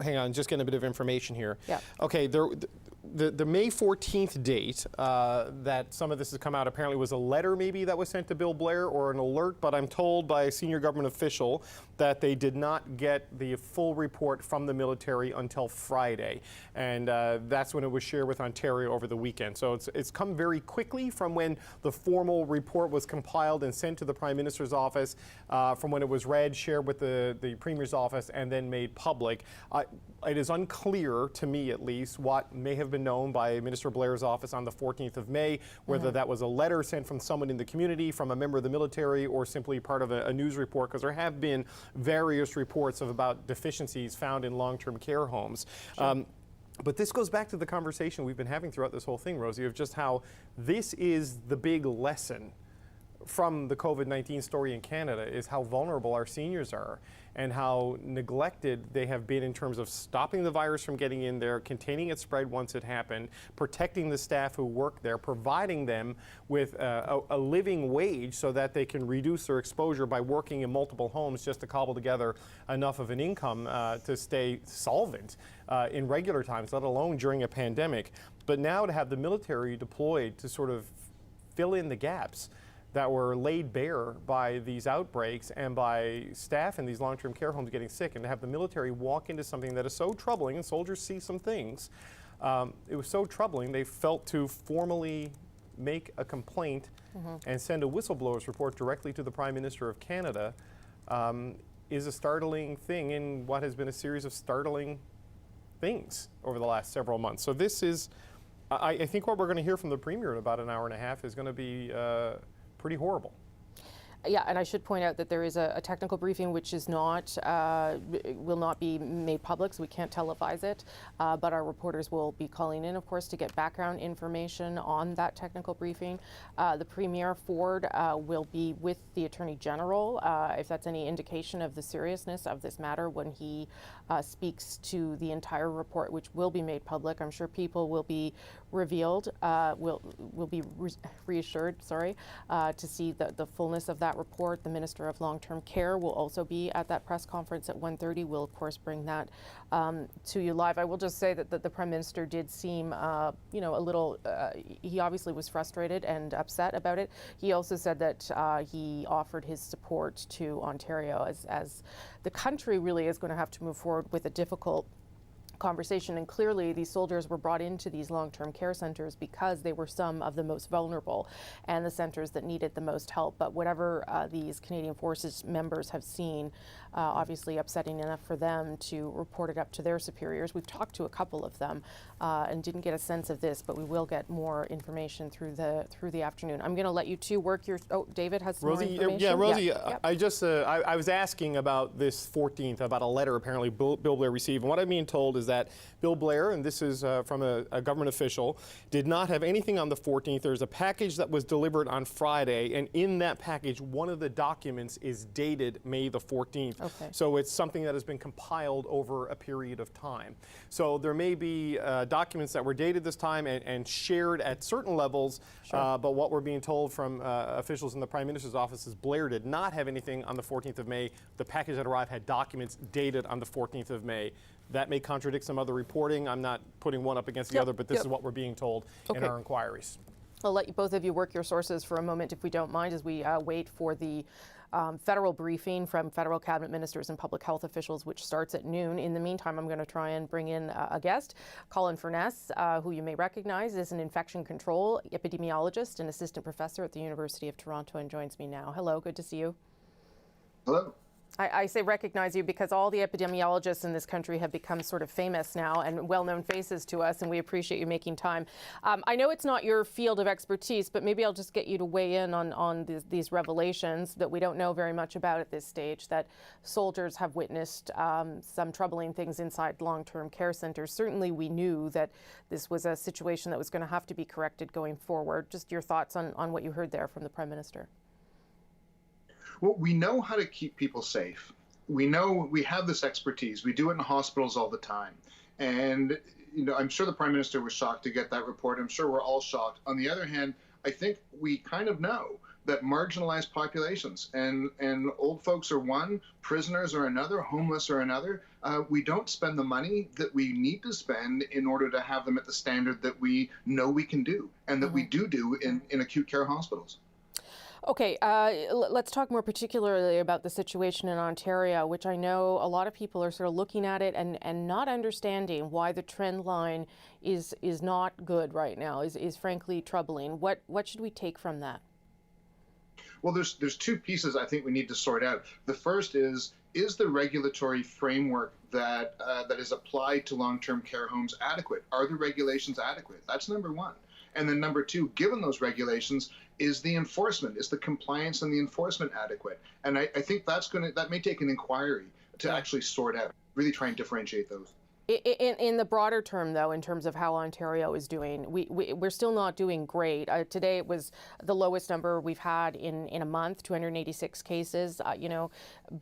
hang on, just getting a bit of information here. Yeah. Okay, the May 14th date that some of this has come out apparently was a letter maybe that was sent to Bill Blair, or an alert, but I'm told by a senior government official that they did not get the full report from the military until Friday, and that's when it was shared with Ontario over the weekend. So it's come very quickly from when the formal report was compiled and sent to the Prime Minister's office, from when it was read, shared with the Premier's office, and then made public. It is unclear, to me at least, what may have been known by Minister Blair's office on the 14th of May, whether that was a letter sent from someone in the community, from a member of the military, or simply part of a news report, because there have been various reports about deficiencies found in long-term care homes. Sure. But this goes back to the conversation we've been having throughout this whole thing, Rosie, of just how this is the big lesson from the COVID-19 story in Canada, is how vulnerable our seniors are and how neglected they have been in terms of stopping the virus from getting in there, containing its spread once it happened, protecting the staff who work there, providing them with a living wage so that they can reduce their exposure by working in multiple homes just to cobble together enough of an income to stay solvent in regular times, let alone during a pandemic. But now to have the military deployed to sort of fill in the gaps that were laid bare by these outbreaks and by staff in these long-term care homes getting sick, and to have the military walk into something that is so troubling, and soldiers see some things, it was so troubling they felt to formally make a complaint and send a whistleblower's report directly to the Prime Minister of Canada, is a startling thing in what has been a series of startling things over the last several months. So this is, I think what we're going to hear from the Premier in about an hour and a half is going to be pretty horrible. Yeah, and I should point out that there is a technical briefing which is not, will not be made public, so we can't televise it, but our reporters will be calling in, of course, to get background information on that technical briefing. The Premier Ford will be with the Attorney General, if that's any indication of the seriousness of this matter, when he speaks to the entire report, which will be made public. I'm sure people will be revealed, will be reassured, to see the fullness of that that report. The Minister of Long-Term Care will also be at that press conference at 1:30. We'll, of course, bring that to you live. I will just say that the Prime Minister did seem, a little, he obviously was frustrated and upset about it. He also said that he offered his support to Ontario as the country really is going to have to move forward with a difficult conversation, and clearly these soldiers were brought into these long-term care centers because they were some of the most vulnerable and the centers that needed the most help. But whatever these Canadian Forces members have seen, obviously upsetting enough for them to report it up to their superiors. We've talked to a couple of them and didn't get a sense of this, but we will get more information through the afternoon. I'm going to let you two work your. Oh, David has some more information. Yeah, Rosie. Yep. I just I was asking about this 14th, about a letter apparently Bill Blair received, and what I'm being told is that Bill Blair, and this is from a government official, did not have anything on the 14th. There's a package that was delivered on Friday, and in that package, one of the documents is dated May the 14th. Okay. So it's something that has been compiled over a period of time. So there may be documents that were dated this time and shared at certain levels, Sure. but what we're being told from officials in the Prime Minister's office is Blair did not have anything on the 14th of May. The package that arrived had documents dated on the 14th of May. That may contradict some other reporting. I'm not putting one up against the other, but this is what we're being told in our inquiries. I'll let you, both of you work your sources for a moment, if we don't mind, as we wait for the federal briefing from federal cabinet ministers and public health officials, which starts at noon. In the meantime, I'm going to try and bring in a guest, Colin Furness, who you may recognize is an infection control epidemiologist and assistant professor at the University of Toronto, and joins me now. Hello, good to see you. Hello. I say recognize you because all the epidemiologists in this country have become sort of famous now and well-known faces to us, and we appreciate you making time. I know it's not your field of expertise, but maybe I'll just get you to weigh in on these revelations that we don't know very much about at this stage, that soldiers have witnessed some troubling things inside long-term care centers. Certainly we knew that this was a situation that was going to have to be corrected going forward. Just your thoughts on what you heard there from the Prime Minister. Well, we know how to keep people safe. We know we have this expertise. We do it in hospitals all the time. And, I'm sure the Prime Minister was shocked to get that report. I'm sure we're all shocked. On the other hand, I think we kind of know that marginalized populations and old folks are one, prisoners are another, homeless are another. We don't spend the money that we need to spend in order to have them at the standard that we know we can do and that we do in acute care hospitals. Okay, let's talk more particularly about the situation in Ontario, which I know a lot of people are sort of looking at it and not understanding why the trend line is not good right now, is frankly troubling. What should we take from that? Well, there's two pieces I think we need to sort out. The first is the regulatory framework that is applied to long-term care homes adequate? Are the regulations adequate? That's number one. And then number two, given those regulations, is the enforcement, is the compliance and the enforcement adequate? And I think that may take an inquiry to actually sort out, really try and differentiate those. In the broader term, though, in terms of how Ontario is doing, we're still not doing great. Today it was the lowest number we've had in a month, 286 cases,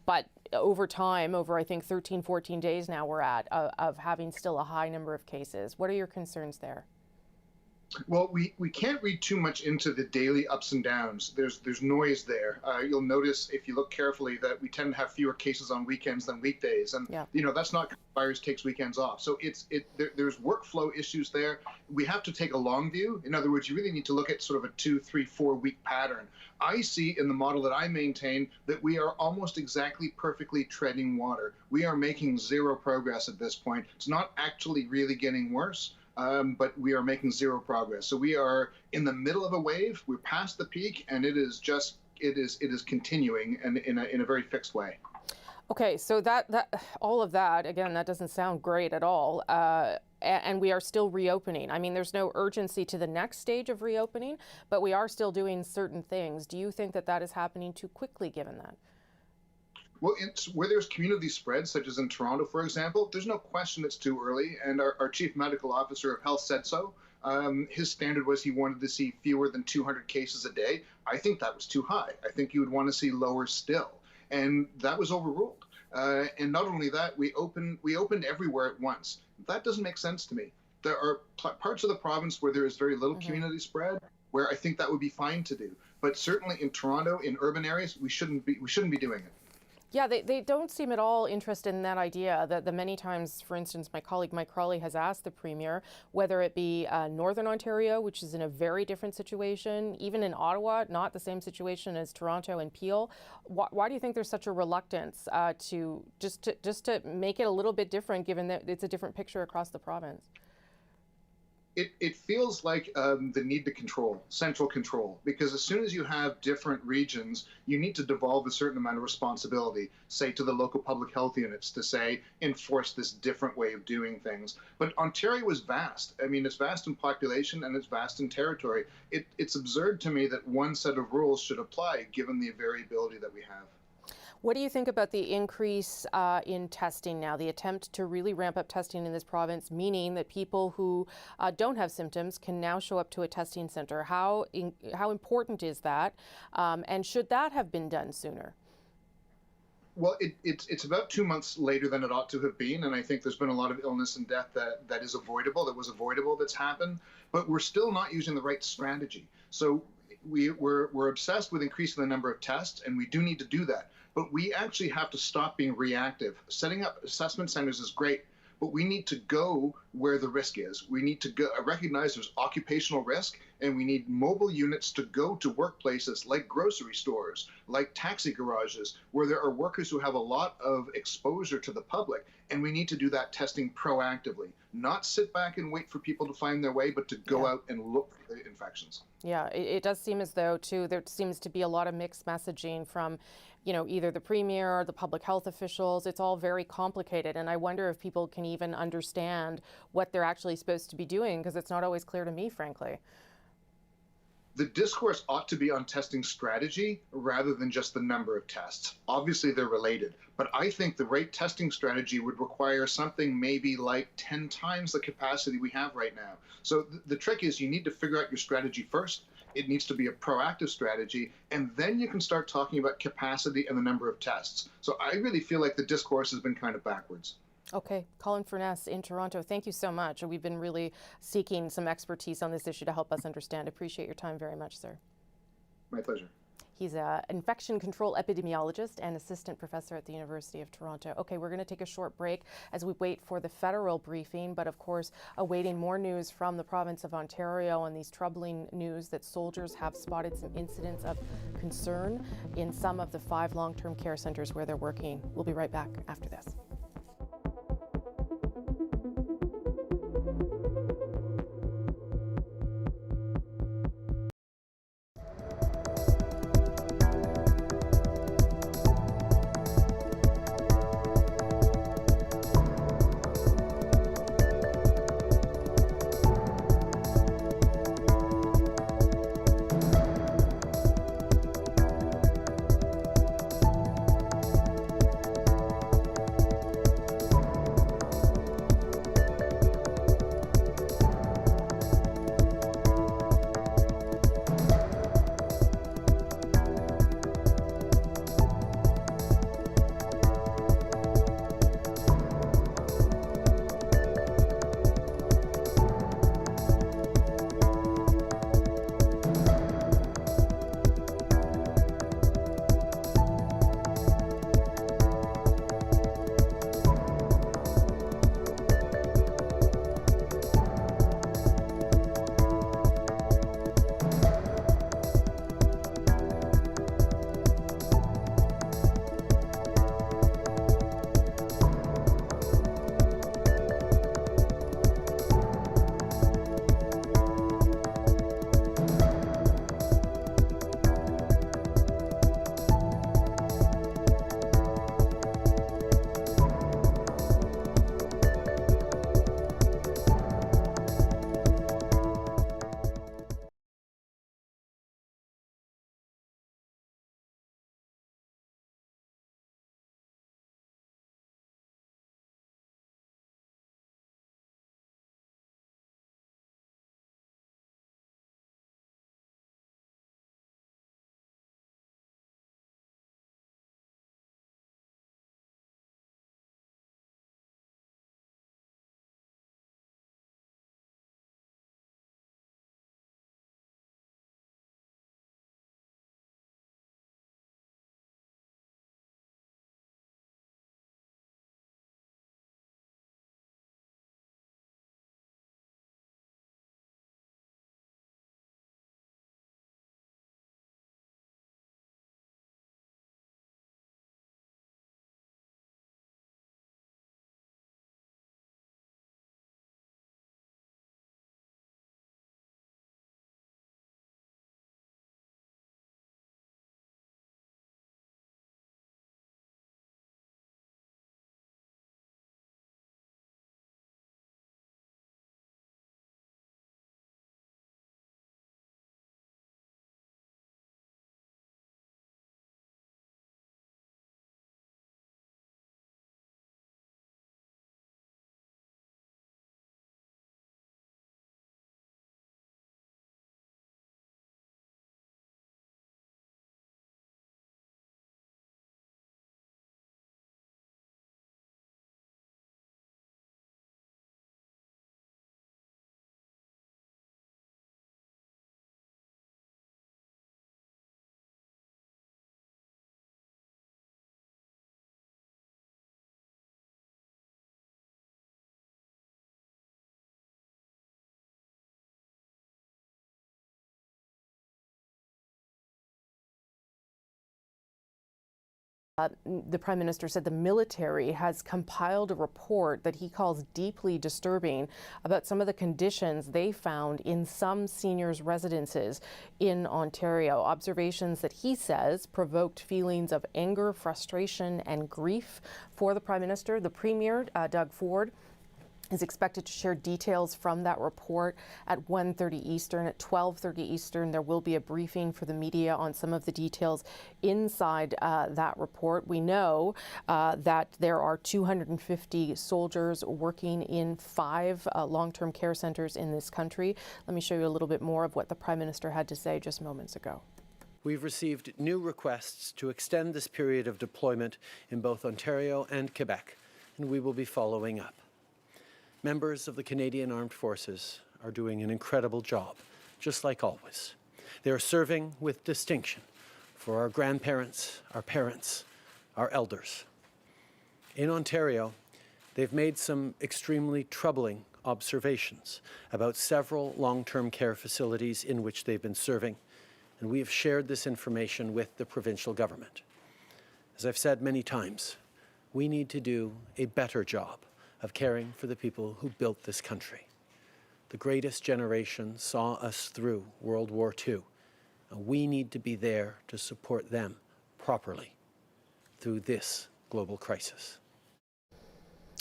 but over time, over I think 13, 14 days now we're at of having still a high number of cases. What are your concerns there? Well, we can't read too much into the daily ups and downs. There's noise there. You'll notice if you look carefully that we tend to have fewer cases on weekends than weekdays, and that's not because the virus takes weekends off. So there's workflow issues there. We have to take a long view. In other words, you really need to look at sort of a 2, 3, 4 week pattern. I see in the model that I maintain that we are almost exactly perfectly treading water. We are making zero progress at this point. It's not actually really getting worse. But we are making zero progress. So we are in the middle of a wave. We're past the peak, and it is continuing and in a very fixed way. Okay, so that all of that, again, that doesn't sound great at all. And we are still reopening. I mean, there's no urgency to the next stage of reopening, but we are still doing certain things. Do you think that is happening too quickly, given that? Well, where there's community spread, such as in Toronto, for example, there's no question it's too early. And our chief medical officer of health said so. His standard was he wanted to see fewer than 200 cases a day. I think that was too high. I think you would want to see lower still. And that was overruled. And not only that, we opened everywhere at once. That doesn't make sense to me. There are parts of the province where there is very little community spread, where I think that would be fine to do. But certainly in Toronto, in urban areas, we shouldn't be doing it. Yeah, they don't seem at all interested in that idea. The many times, for instance, my colleague Mike Crawley has asked the Premier, whether it be Northern Ontario, which is in a very different situation, even in Ottawa, not the same situation as Toronto and Peel. Why do you think there's such a reluctance to make it a little bit different, given that it's a different picture across the province? It feels like the need to control, central control, because as soon as you have different regions, you need to devolve a certain amount of responsibility, say to the local public health units, to say, enforce this different way of doing things. But Ontario is vast. I mean, it's vast in population and it's vast in territory. It's absurd to me that one set of rules should apply given the variability that we have. What do you think about the increase in testing now, the attempt to really ramp up testing in this province, meaning that people who don't have symptoms can now show up to a testing centre? How important is that? And should that have been done sooner? Well, it's about 2 months later than it ought to have been, and I think there's been a lot of illness and death that is avoidable, that was avoidable, that's happened, but we're still not using the right strategy. So we're obsessed with increasing the number of tests, and we do need to do that. But we actually have to stop being reactive. Setting up assessment centers is great, but we need to go where the risk is. We need to recognize there's occupational risk, and we need mobile units to go to workplaces like grocery stores, like taxi garages, where there are workers who have a lot of exposure to the public, and we need to do that testing proactively. Not sit back and wait for people to find their way, but to go out and look for the infections. Yeah, it does seem as though, too, there seems to be a lot of mixed messaging from, either the Premier or the public health officials. It's all very complicated, and I wonder if people can even understand what they're actually supposed to be doing, because it's not always clear to me, frankly. The discourse ought to be on testing strategy rather than just the number of tests. Obviously, they're related, but I think the right testing strategy would require something maybe like 10 times the capacity we have right now. So the trick is you need to figure out your strategy first. It needs to be a proactive strategy, and then you can start talking about capacity and the number of tests. So I really feel like the discourse has been kind of backwards. Okay, Colin Furness in Toronto, thank you so much. We've been really seeking some expertise on this issue to help us understand. Appreciate your time very much, sir. My pleasure. He's an infection control epidemiologist and assistant professor at the University of Toronto. Okay, we're going to take a short break as we wait for the federal briefing, but of course, awaiting more news from the province of Ontario on these troubling news that soldiers have spotted some incidents of concern in some of the 5 long-term care centres where they're working. We'll be right back after this. The Prime Minister said the military has compiled a report that he calls deeply disturbing about some of the conditions they found in some seniors' residences in Ontario. Observations that he says provoked feelings of anger, frustration, and grief for the Prime Minister. The Premier, Doug Ford, is expected to share details from that report at 1:30 Eastern. At 12:30 Eastern, there will be a briefing for the media on some of the details inside that report. We know that there are 250 soldiers working in 5 long-term care centres in this country. Let me show you a little bit more of what the Prime Minister had to say just moments ago. We've received new requests to extend this period of deployment in both Ontario and Quebec, and we will be following up. Members of the Canadian Armed Forces are doing an incredible job, just like always. They are serving with distinction for our grandparents, our parents, our elders. In Ontario, they've made some extremely troubling observations about several long-term care facilities in which they've been serving, and we have shared this information with the provincial government. As I've said many times, we need to do a better job of caring for the people who built this country. The greatest generation saw us through World War II, and we need to be there to support them properly through this global crisis.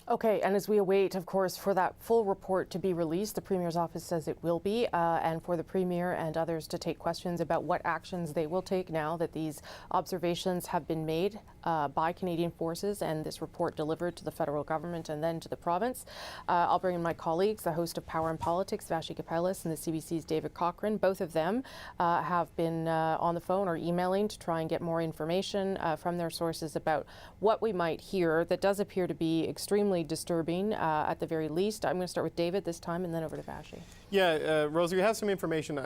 Okay, and as we await, of course, for that full report to be released, the Premier's office says it will be, and for the Premier and others to take questions about what actions they will take now that these observations have been made by Canadian forces and this report delivered to the federal government and then to the province. I'll bring in my colleagues, the host of Power and Politics, Vashi Kapelis, and the CBC's David Cochrane. Both of them have been on the phone or emailing to try and get more information from their sources about what we might hear that does appear to be extremely disturbing at the very least. I'm going to start with David this time and then over to Vashi. Yeah, Rosie, we have some information.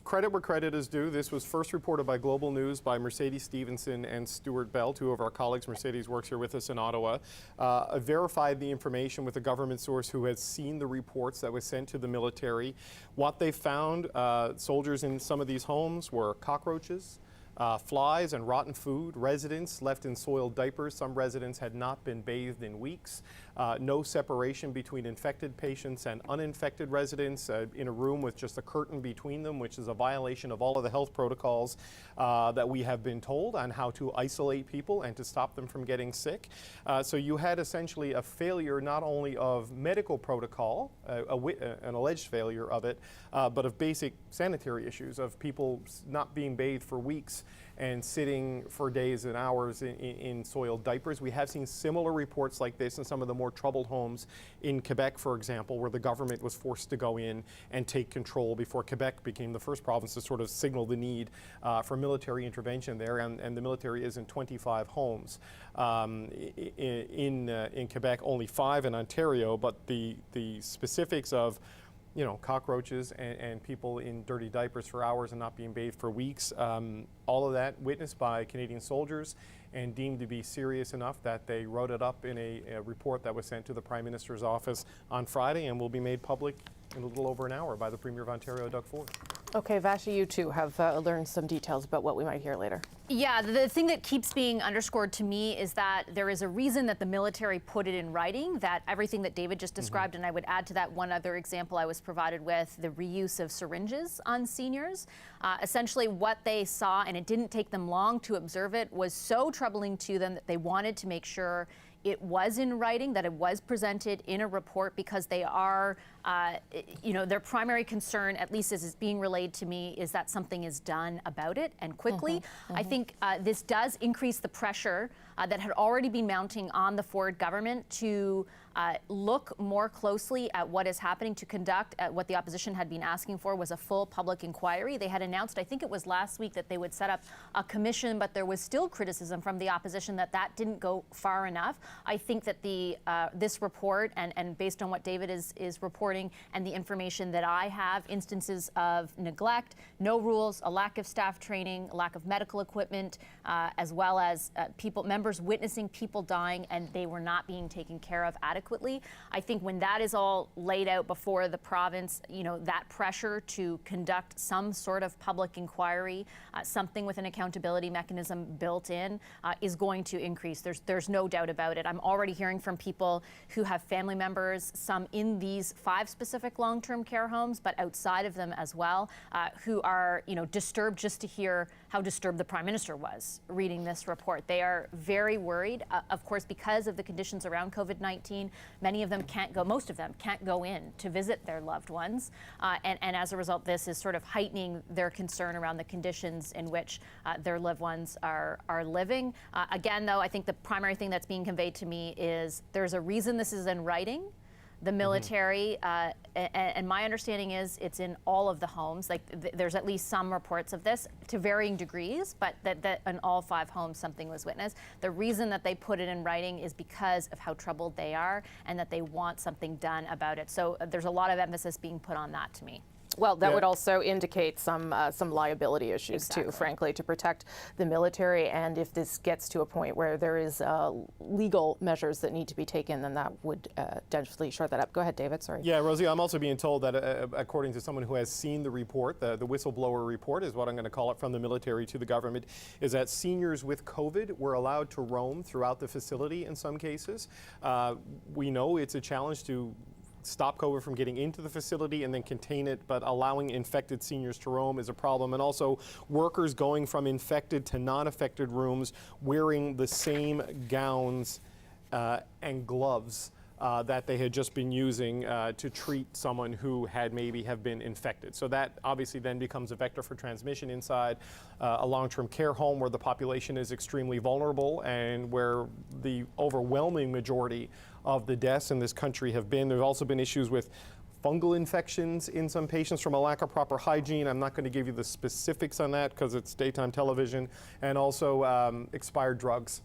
Credit where credit is due. This was first reported by Global News by Mercedes Stevenson and Stuart Bell, 2 of our colleagues. Mercedes works here with us in Ottawa. Verified the information with a government source who has seen the reports that was sent to the military. What they found, soldiers in some of these homes were cockroaches, flies and rotten food, residents left in soiled diapers. Some residents had not been bathed in weeks. No separation between infected patients and uninfected residents in a room with just a curtain between them, which is a violation of all of the health protocols that we have been told on how to isolate people and to stop them from getting sick. So you had essentially a failure not only of medical protocol, an alleged failure of it, but of basic sanitary issues of people not being bathed for weeks and sitting for days and hours in soiled diapers. We have seen similar reports like this in some of the more troubled homes in Quebec, for example, where the government was forced to go in and take control before Quebec became the first province to sort of signal the need for military intervention there, and the military is in 25 homes. In Quebec, only 5 in Ontario, but the specifics of cockroaches and people in dirty diapers for hours and not being bathed for weeks. All of that witnessed by Canadian soldiers and deemed to be serious enough that they wrote it up in a report that was sent to the Prime Minister's office on Friday and will be made public in a little over an hour by the Premier of Ontario, Doug Ford. Okay, Vashi, you too have learned some details about what we might hear later. Yeah, the thing that keeps being underscored to me is that there is a reason that the military put it in writing, that everything that David just described, and I would add to that one other example I was provided with, the reuse of syringes on seniors. Essentially what they saw, and it didn't take them long to observe it, was so troubling to them that they wanted to make sure it was in writing, that it was presented in a report, because they are, their primary concern, at least as is being relayed to me, is that something is done about it and quickly. I think this does increase the pressure that had already been mounting on the Ford government to look more closely at what is happening, to conduct what the opposition had been asking for was a full public inquiry. They had announced, I think it was last week, that they would set up a commission, but there was still criticism from the opposition that didn't go far enough. I think that this report, and based on what David is reporting reporting and the information that I have, instances of neglect, no rules, a lack of staff training, a lack of medical equipment, as well as members witnessing people dying and they were not being taken care of adequately. I think when that is all laid out before the province, that pressure to conduct some sort of public inquiry, something with an accountability mechanism built in, is going to increase. There's no doubt about it. I'm already hearing from people who have family members, some in these 5 specific long-term care homes, but outside of them as well, who are, disturbed just to hear how disturbed the Prime Minister was reading this report. They are very worried, of course, because of the conditions around COVID-19. Many of them most of them can't go in to visit their loved ones. And as a result, this is sort of heightening their concern around the conditions in which their loved ones are living. Again, though, I think the primary thing that's being conveyed to me is there's a reason this is in writing. The military, and my understanding is it's in all of the homes. There's at least some reports of this to varying degrees, but that in all 5 homes something was witnessed. The reason that they put it in writing is because of how troubled they are and that they want something done about it. So there's a lot of emphasis being put on that to me. Well, that would also indicate some liability issues too, frankly, to protect the military. And if this gets to a point where there is legal measures that need to be taken, then that would definitely shore that up. Go ahead, David. Sorry. Yeah, Rosie, I'm also being told that according to someone who has seen the report, the whistleblower report is what I'm going to call it, from the military to the government, is that seniors with COVID were allowed to roam throughout the facility in some cases. We know it's a challenge to stop COVID from getting into the facility and then contain it, but allowing infected seniors to roam is a problem. And also workers going from infected to non-affected rooms wearing the same gowns and gloves that they had just been using to treat someone who had maybe have been infected. So that obviously then becomes a vector for transmission inside a long-term care home where the population is extremely vulnerable and where the overwhelming majority of the deaths in this country have been. There's also been issues with fungal infections in some patients from a lack of proper hygiene. I'm not going to give you the specifics on that because it's daytime television, and also expired drugs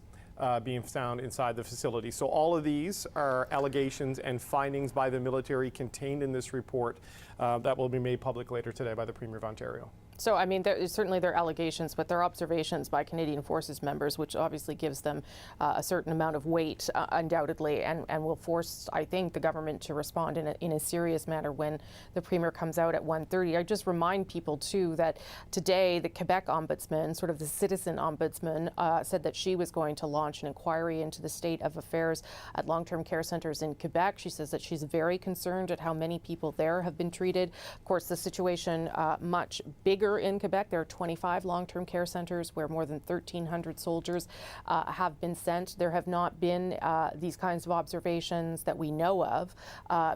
being found inside the facility. So all of these are allegations and findings by the military contained in this report that will be made public later today by the Premier of Ontario. So, I mean, certainly there are allegations, but there are observations by Canadian Forces members, which obviously gives them a certain amount of weight, undoubtedly, and will force, I think, the government to respond in a serious manner when the Premier comes out at 1:30. I just remind people, too, that today the Quebec Ombudsman, sort of the citizen ombudsman, said that she was going to launch an inquiry into the state of affairs at long-term care centres in Quebec. She says that she's very concerned at how many people there have been treated. Of course, the situation much bigger in Quebec. There are 25 long-term care centres where more than 1,300 soldiers have been sent. There have not been these kinds of observations that we know of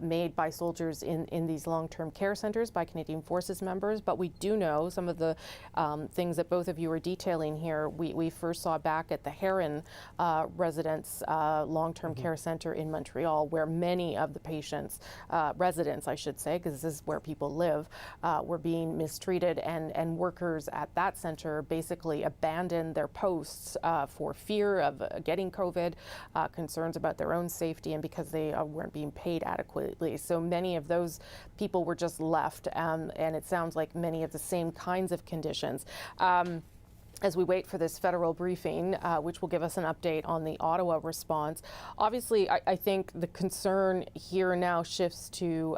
made by soldiers in these long-term care centres by Canadian Forces members, but we do know some of the things that both of you are detailing here. We first saw back at the Heron Residence long-term care centre in Montreal, where many of the patients, residents I should say, because this is where people live, were being mistreated, and workers at that center basically abandoned their posts for fear of getting COVID, concerns about their own safety, and because they weren't being paid adequately. So many of those people were just left, and it sounds like many of the same kinds of conditions. As we wait for this federal briefing, which will give us an update on the Ottawa response, obviously I think the concern here now shifts to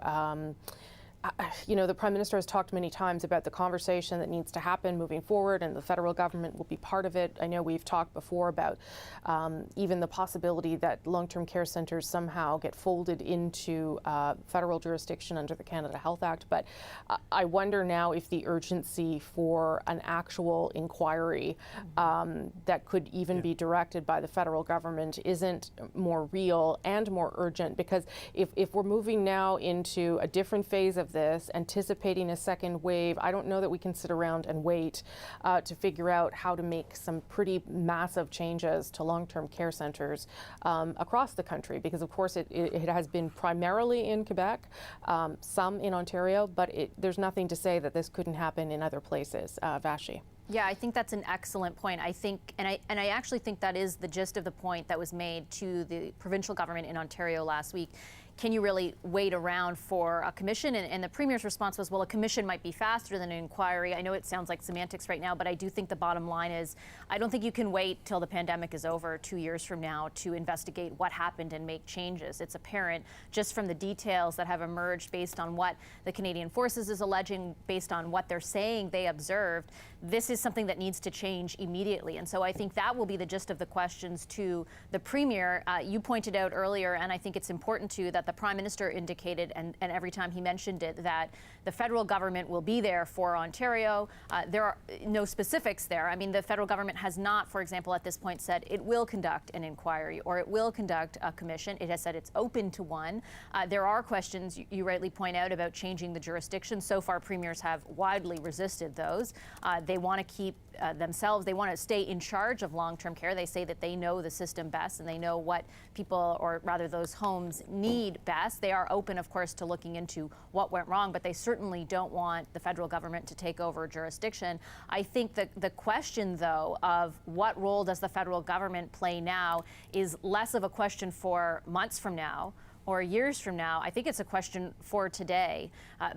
the Prime Minister has talked many times about the conversation that needs to happen moving forward, and the federal government will be part of it. I know we've talked before about even the possibility that long-term care centres somehow get folded into federal jurisdiction under the Canada Health Act, but I wonder now if the urgency for an actual inquiry that could even be directed by the federal government isn't more real and more urgent, because if we're moving now into a different phase of this, anticipating a second wave, I don't know that we can sit around and wait to figure out how to make some pretty massive changes to long-term care centres across the country, because of course it has been primarily in Quebec, some in Ontario, but there's nothing to say that this couldn't happen in other places. Vashi. Yeah, I think that's an excellent point. I think, and I actually think that is the gist of the point that was made to the provincial government in Ontario last week, can you really wait around for a commission? And the Premier's response was, well, a commission might be faster than an inquiry. I know it sounds like semantics right now, but I do think the bottom line is I don't think you can wait till the pandemic is over 2 years from now to investigate what happened and make changes. It's apparent just from the details that have emerged based on what the Canadian Forces is alleging, based on what they're saying they observed. This is something that needs to change immediately. And so I think that will be the gist of the questions to the Premier. You pointed out earlier, and I think it's important too, that the Prime Minister indicated, and every time he mentioned it, that the federal government will be there for Ontario. There are no specifics there. I mean, the federal government has not, for example, at this point said it will conduct an inquiry or it will conduct a commission. It has said it's open to one. There are questions, you rightly point out, about changing the jurisdiction. So far, premiers have widely resisted those. They want to keep themselves, they want to stay in charge of long-term care. They say that they know the system best and they know what people, or rather those homes, need best. They are open, of course, to looking into what went wrong, but they certainly don't want the federal government to take over jurisdiction. I think that the question, though, of what role does the federal government play now is less of a question for months from now or years from now. I think it's a question for today,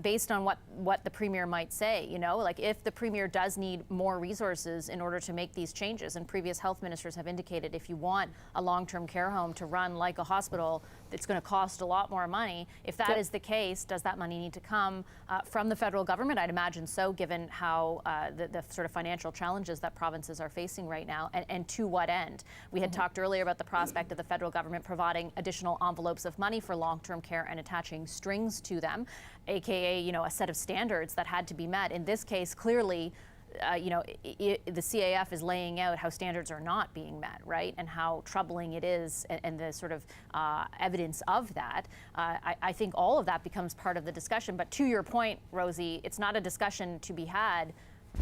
based on what the Premier might say. You know, like if the Premier does need more resources in order to make these changes, and previous health ministers have indicated if you want a long-term care home to run like a hospital, it's going to cost a lot more money. If that is the case, does that money need to come from the federal government? I'd imagine so, given how the sort of financial challenges that provinces are facing right now, and to what end? We had talked earlier about the prospect of the federal government providing additional envelopes of money for long-term care and attaching strings to them, aka, you know, a set of standards that had to be met. In this case, clearly, the CAF is laying out how standards are not being met, right? And how troubling it is, and the sort of evidence of that. I think all of that becomes part of the discussion. But to your point, Rosie, it's not a discussion to be had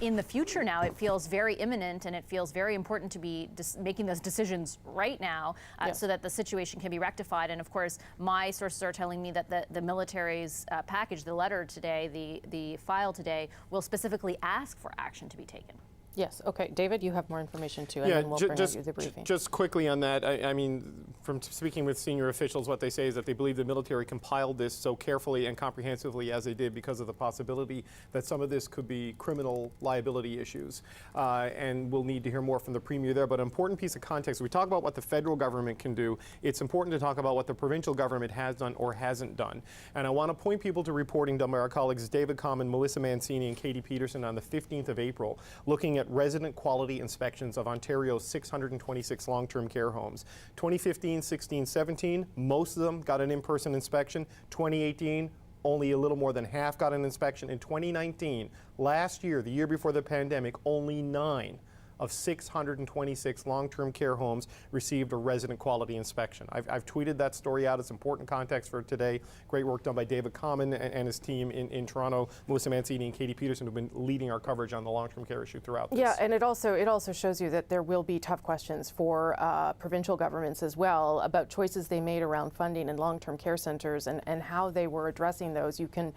in the future now. It feels very imminent, and it feels very important to be making those decisions right now, so that the situation can be rectified. And of course, my sources are telling me that the military's package, the letter today, the file today, will specifically ask for action to be taken. Yes. Okay, David, you have more information too, and then we'll bring you the briefing. Just quickly on that, I mean, from speaking with senior officials, what they say is that they believe the military compiled this so carefully and comprehensively as they did because of the possibility that some of this could be criminal liability issues. And we'll need to hear more from the Premier there. But an important piece of context, we talk about what the federal government can do. It's important to talk about what the provincial government has done or hasn't done. And I want to point people to reporting done by our colleagues David Common, Melissa Mancini, and Katie Peterson on the 15th of April, looking at resident quality inspections of Ontario's 626 long-term care homes. 2015, 16, 17, most of them got an in-person inspection. 2018, only a little more than half got an inspection. In 2019, last year, the year before the pandemic, only 9 of 626 long-term care homes received a resident quality inspection. I've tweeted that story out. It's important context for today. Great work done by David Common and his team in Toronto. Melissa Mancini and Katie Peterson have been leading our coverage on the long-term care issue throughout this. Yeah, and it also shows you that there will be tough questions for provincial governments as well about choices they made around funding in long-term care centres and how they were addressing those. You can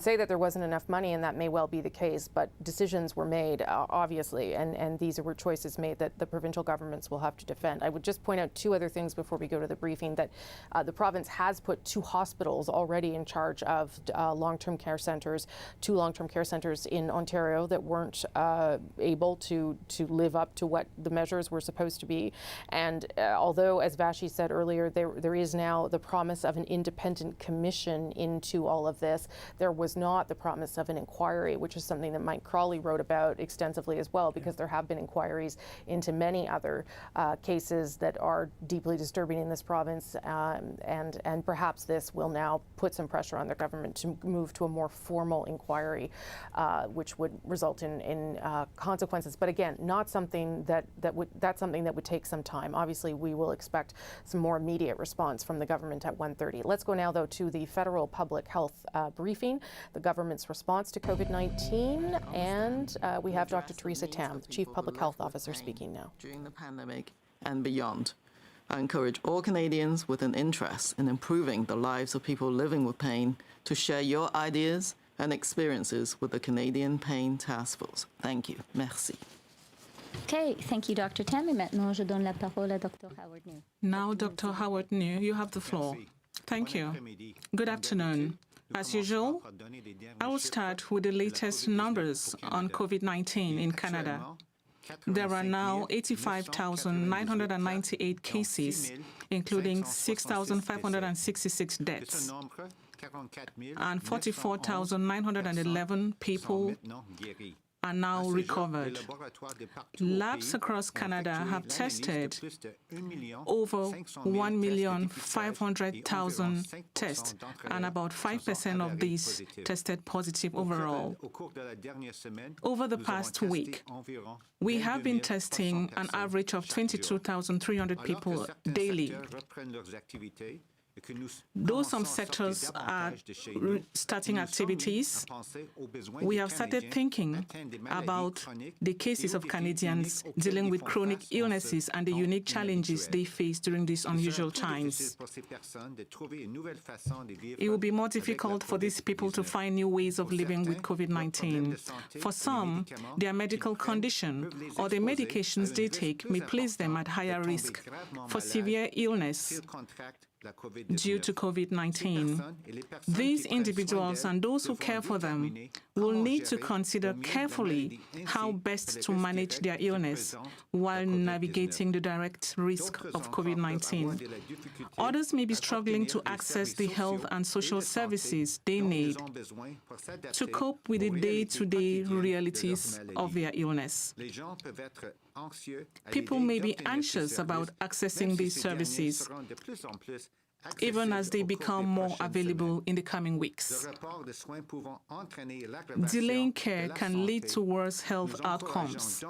say that there wasn't enough money, and that may well be the case, but decisions were made, obviously, and these were choices made that the provincial governments will have to defend. I would just point out 2 other things before we go to the briefing, that the province has put 2 hospitals already in charge of long-term care centres, 2 long-term care centres in Ontario that weren't able to live up to what the measures were supposed to be. And although, as Vashi said earlier, there is now the promise of an independent commission into all of this, there was not the promise of an inquiry, which is something that Mike Crawley wrote about extensively as well, because there have been inquiries into many other cases that are deeply disturbing in this province, and perhaps this will now put some pressure on the government to move to a more formal inquiry, which would result in consequences. But again, not something that's something that would take some time. Obviously, we will expect some more immediate response from the government at 1:30. Let's go now, though, to the federal public health briefing, the government's response to COVID-19, and we have Dr. Theresa Tam, the Chief Public Health Officer, speaking now. During the pandemic and beyond, I encourage all Canadians with an interest in improving the lives of people living with pain to share your ideas and experiences with the Canadian Pain Task Force. Thank you. Merci. Okay, thank you, Dr. Tam. Et maintenant, je donne la parole à Dr. Howard New. Now, Dr. Howard New, you have the floor. Thank you. Good afternoon. As usual, I will start with the latest numbers on COVID-19 in Canada. There are now 85,998 cases, including 6,566 deaths, and 44,911 people are now recovered. Labs across Canada have tested over 1,500,000 tests, and about 5% of these tested positive overall. Over the past week, we have been testing an average of 22,300 people daily. Though some sectors are starting activities, we have started thinking about the cases of Canadians dealing with chronic illnesses and the unique challenges they face during these unusual times. It will be more difficult for these people to find new ways of living with COVID-19. For some, their medical condition or the medications they take may place them at higher risk for severe illness due to COVID-19. These individuals and those who care for them will need to consider carefully how best to manage their illness while navigating the direct risk of COVID-19. Others may be struggling to access the health and social services they need to cope with the day-to-day realities of their illness. People may be anxious about accessing these services, even as they become more available in the coming weeks. Delaying care can lead to worse health outcomes.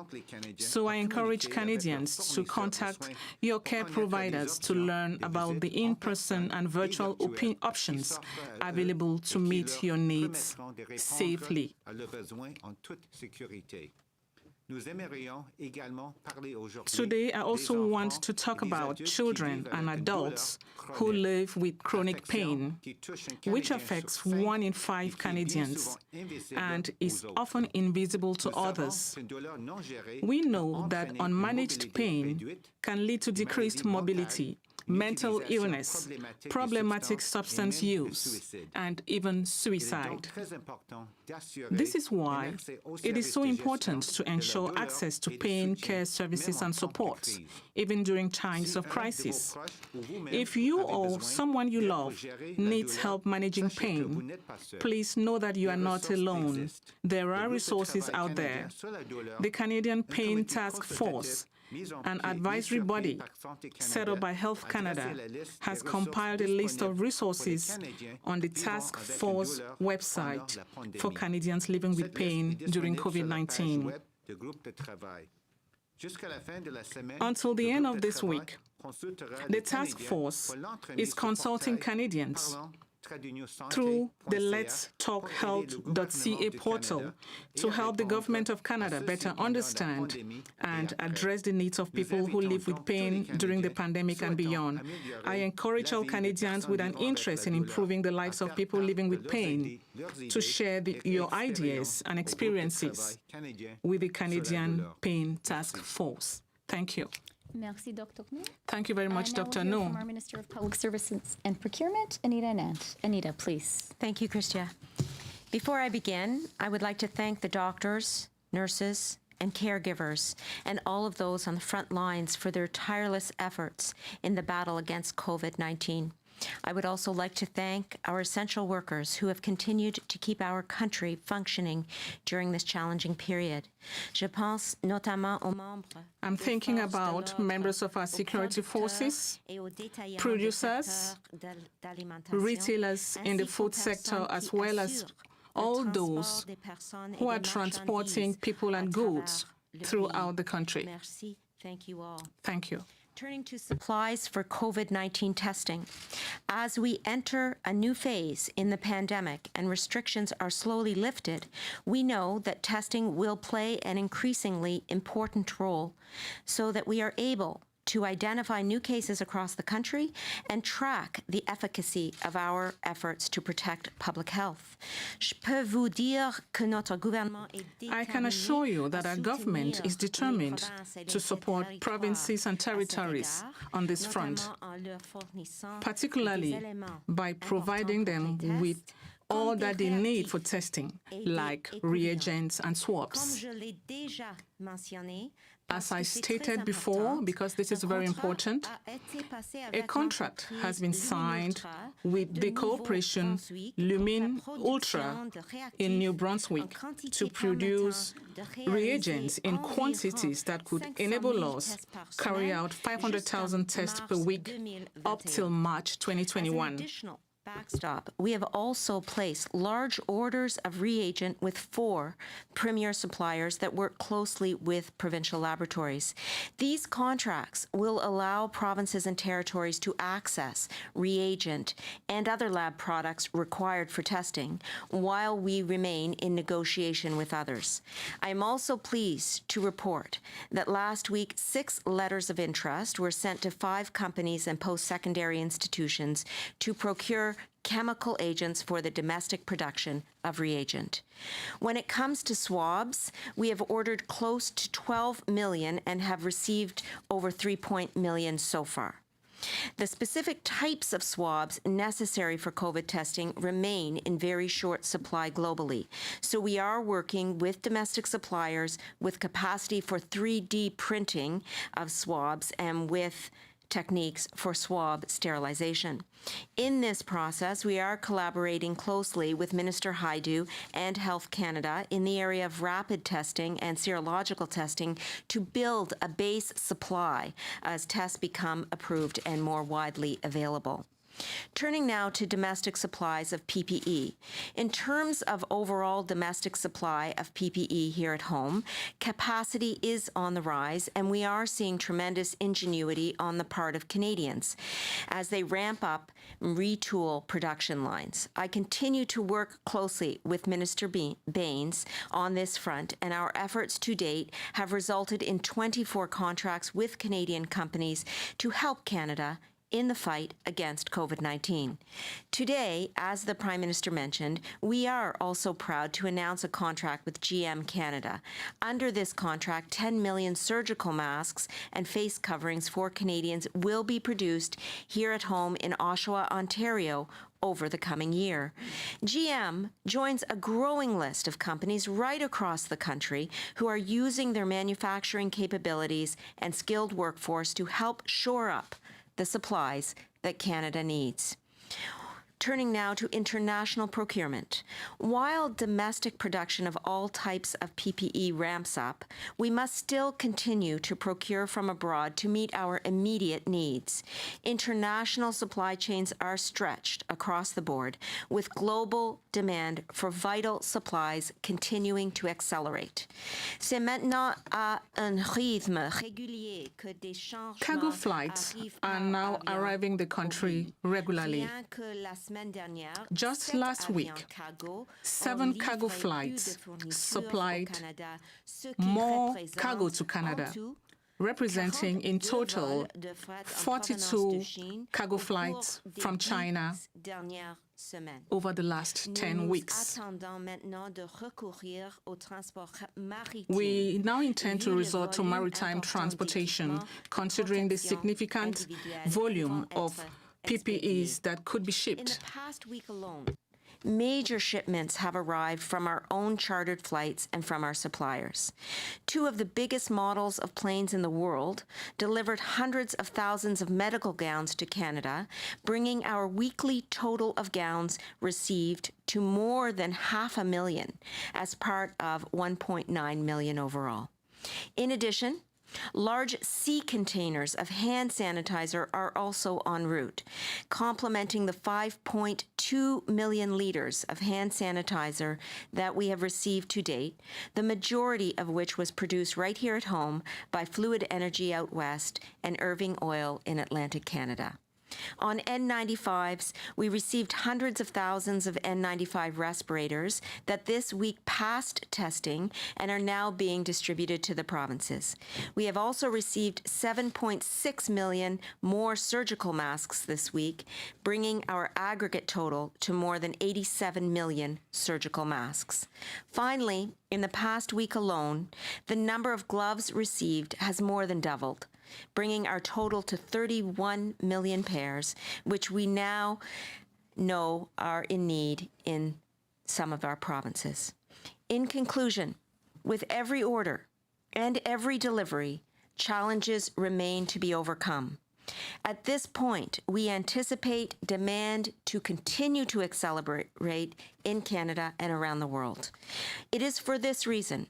So I encourage Canadians to contact your care providers to learn about the in-person and virtual options available to meet your needs safely. Today, I also want to talk about children and adults who live with chronic pain, which affects 1 in 5 Canadians and is often invisible to others. We know that unmanaged pain can lead to decreased mobility, mental illness, problematic substance use, and even suicide. This is why it is so important to ensure access to pain care services and support, even during times of crisis. If you or someone you love needs help managing pain, please know that you are not alone. There are resources out there. The Canadian Pain Task Force, an advisory body set up by Health Canada, has compiled a list of resources on the task force website for Canadians living with pain during COVID-19. Until the end of this week, the task force is consulting Canadians through the Let's Talk Health.ca portal to help the Government of Canada better understand and address the needs of people who live with pain during the pandemic and beyond. I encourage all Canadians with an interest in improving the lives of people living with pain to share your ideas and experiences with the Canadian Pain Task Force. Thank you. Merci, Dr. No. Thank you very much, Dr. No. From our Minister of Public Services and Procurement, Anita Anand. Anita, please. Thank you, Christia. Before I begin, I would like to thank the doctors, nurses, and caregivers, and all of those on the front lines for their tireless efforts in the battle against COVID-19. I would also like to thank our essential workers who have continued to keep our country functioning during this challenging period. Je pense notamment aux membres. I'm thinking about members of our security forces, producers, retailers in the food sector, as well as all those who are transporting people and goods throughout the country. Thank you all. Thank you. Turning to supplies for COVID-19 testing. As we enter a new phase in the pandemic and restrictions are slowly lifted, we know that testing will play an increasingly important role so that we are able to identify new cases across the country and track the efficacy of our efforts to protect public health. I can assure you that our government is determined to support provinces and territories on this front, particularly by providing them with all that they need for testing, like reagents and swabs. As I stated before, because this is very important, a contract has been signed with the corporation Lumine Ultra in New Brunswick to produce reagents in quantities that could enable us carry out 500,000 tests per week up till March 2021. Backstop, we have also placed large orders of reagent with 4 premier suppliers that work closely with provincial laboratories. These contracts will allow provinces and territories to access reagent and other lab products required for testing while we remain in negotiation with others. I am also pleased to report that last week 6 letters of interest were sent to 5 companies and post-secondary institutions to procure chemical agents for the domestic production of reagent. When it comes to swabs, we have ordered close to 12 million and have received over 3 million so far. The specific types of swabs necessary for COVID testing remain in very short supply globally, so we are working with domestic suppliers with capacity for 3D printing of swabs and with techniques for swab sterilization. In this process, we are collaborating closely with Minister Hajdu and Health Canada in the area of rapid testing and serological testing to build a base supply as tests become approved and more widely available. Turning now to domestic supplies of PPE. In terms of overall domestic supply of PPE here at home, capacity is on the rise, and we are seeing tremendous ingenuity on the part of Canadians as they ramp up and retool production lines. I continue to work closely with Minister Baines on this front, and our efforts to date have resulted in 24 contracts with Canadian companies to help Canada in the fight against COVID-19. Today, as the Prime Minister mentioned, we are also proud to announce a contract with GM Canada. Under this contract, 10 million surgical masks and face coverings for Canadians will be produced here at home in Oshawa, Ontario, over the coming year. GM joins a growing list of companies right across the country who are using their manufacturing capabilities and skilled workforce to help shore up the supplies that Canada needs. Turning now to international procurement. While domestic production of all types of PPE ramps up, we must still continue to procure from abroad to meet our immediate needs. International supply chains are stretched across the board, with global demand for vital supplies continuing to accelerate. C'est maintenant à un rythme régulier que des changements Cargo flights are now arriving the country regularly. Just last week, 7 cargo flights supplied more cargo to Canada, representing in total 42 cargo flights from China over the last 10 weeks. We now intend to resort to maritime transportation, considering the significant volume of PPEs that could be shipped. In the past week alone, major shipments have arrived from our own chartered flights and from our suppliers. 2 of the biggest models of planes in the world delivered hundreds of thousands of medical gowns to Canada, bringing our weekly total of gowns received to more than 500,000 as part of 1.9 million overall. In addition, large sea containers of hand sanitizer are also en route, complementing the 5.2 million liters of hand sanitizer that we have received to date, the majority of which was produced right here at home by Fluid Energy out west and Irving Oil in Atlantic Canada. On N95s, we received hundreds of thousands of N95 respirators that this week passed testing and are now being distributed to the provinces. We have also received 7.6 million more surgical masks this week, bringing our aggregate total to more than 87 million surgical masks. Finally, in the past week alone, the number of gloves received has more than doubled, bringing our total to 31 million pairs, which we now know are in need in some of our provinces. In conclusion, with every order and every delivery, challenges remain to be overcome. At this point, we anticipate demand to continue to accelerate in Canada and around the world. It is for this reason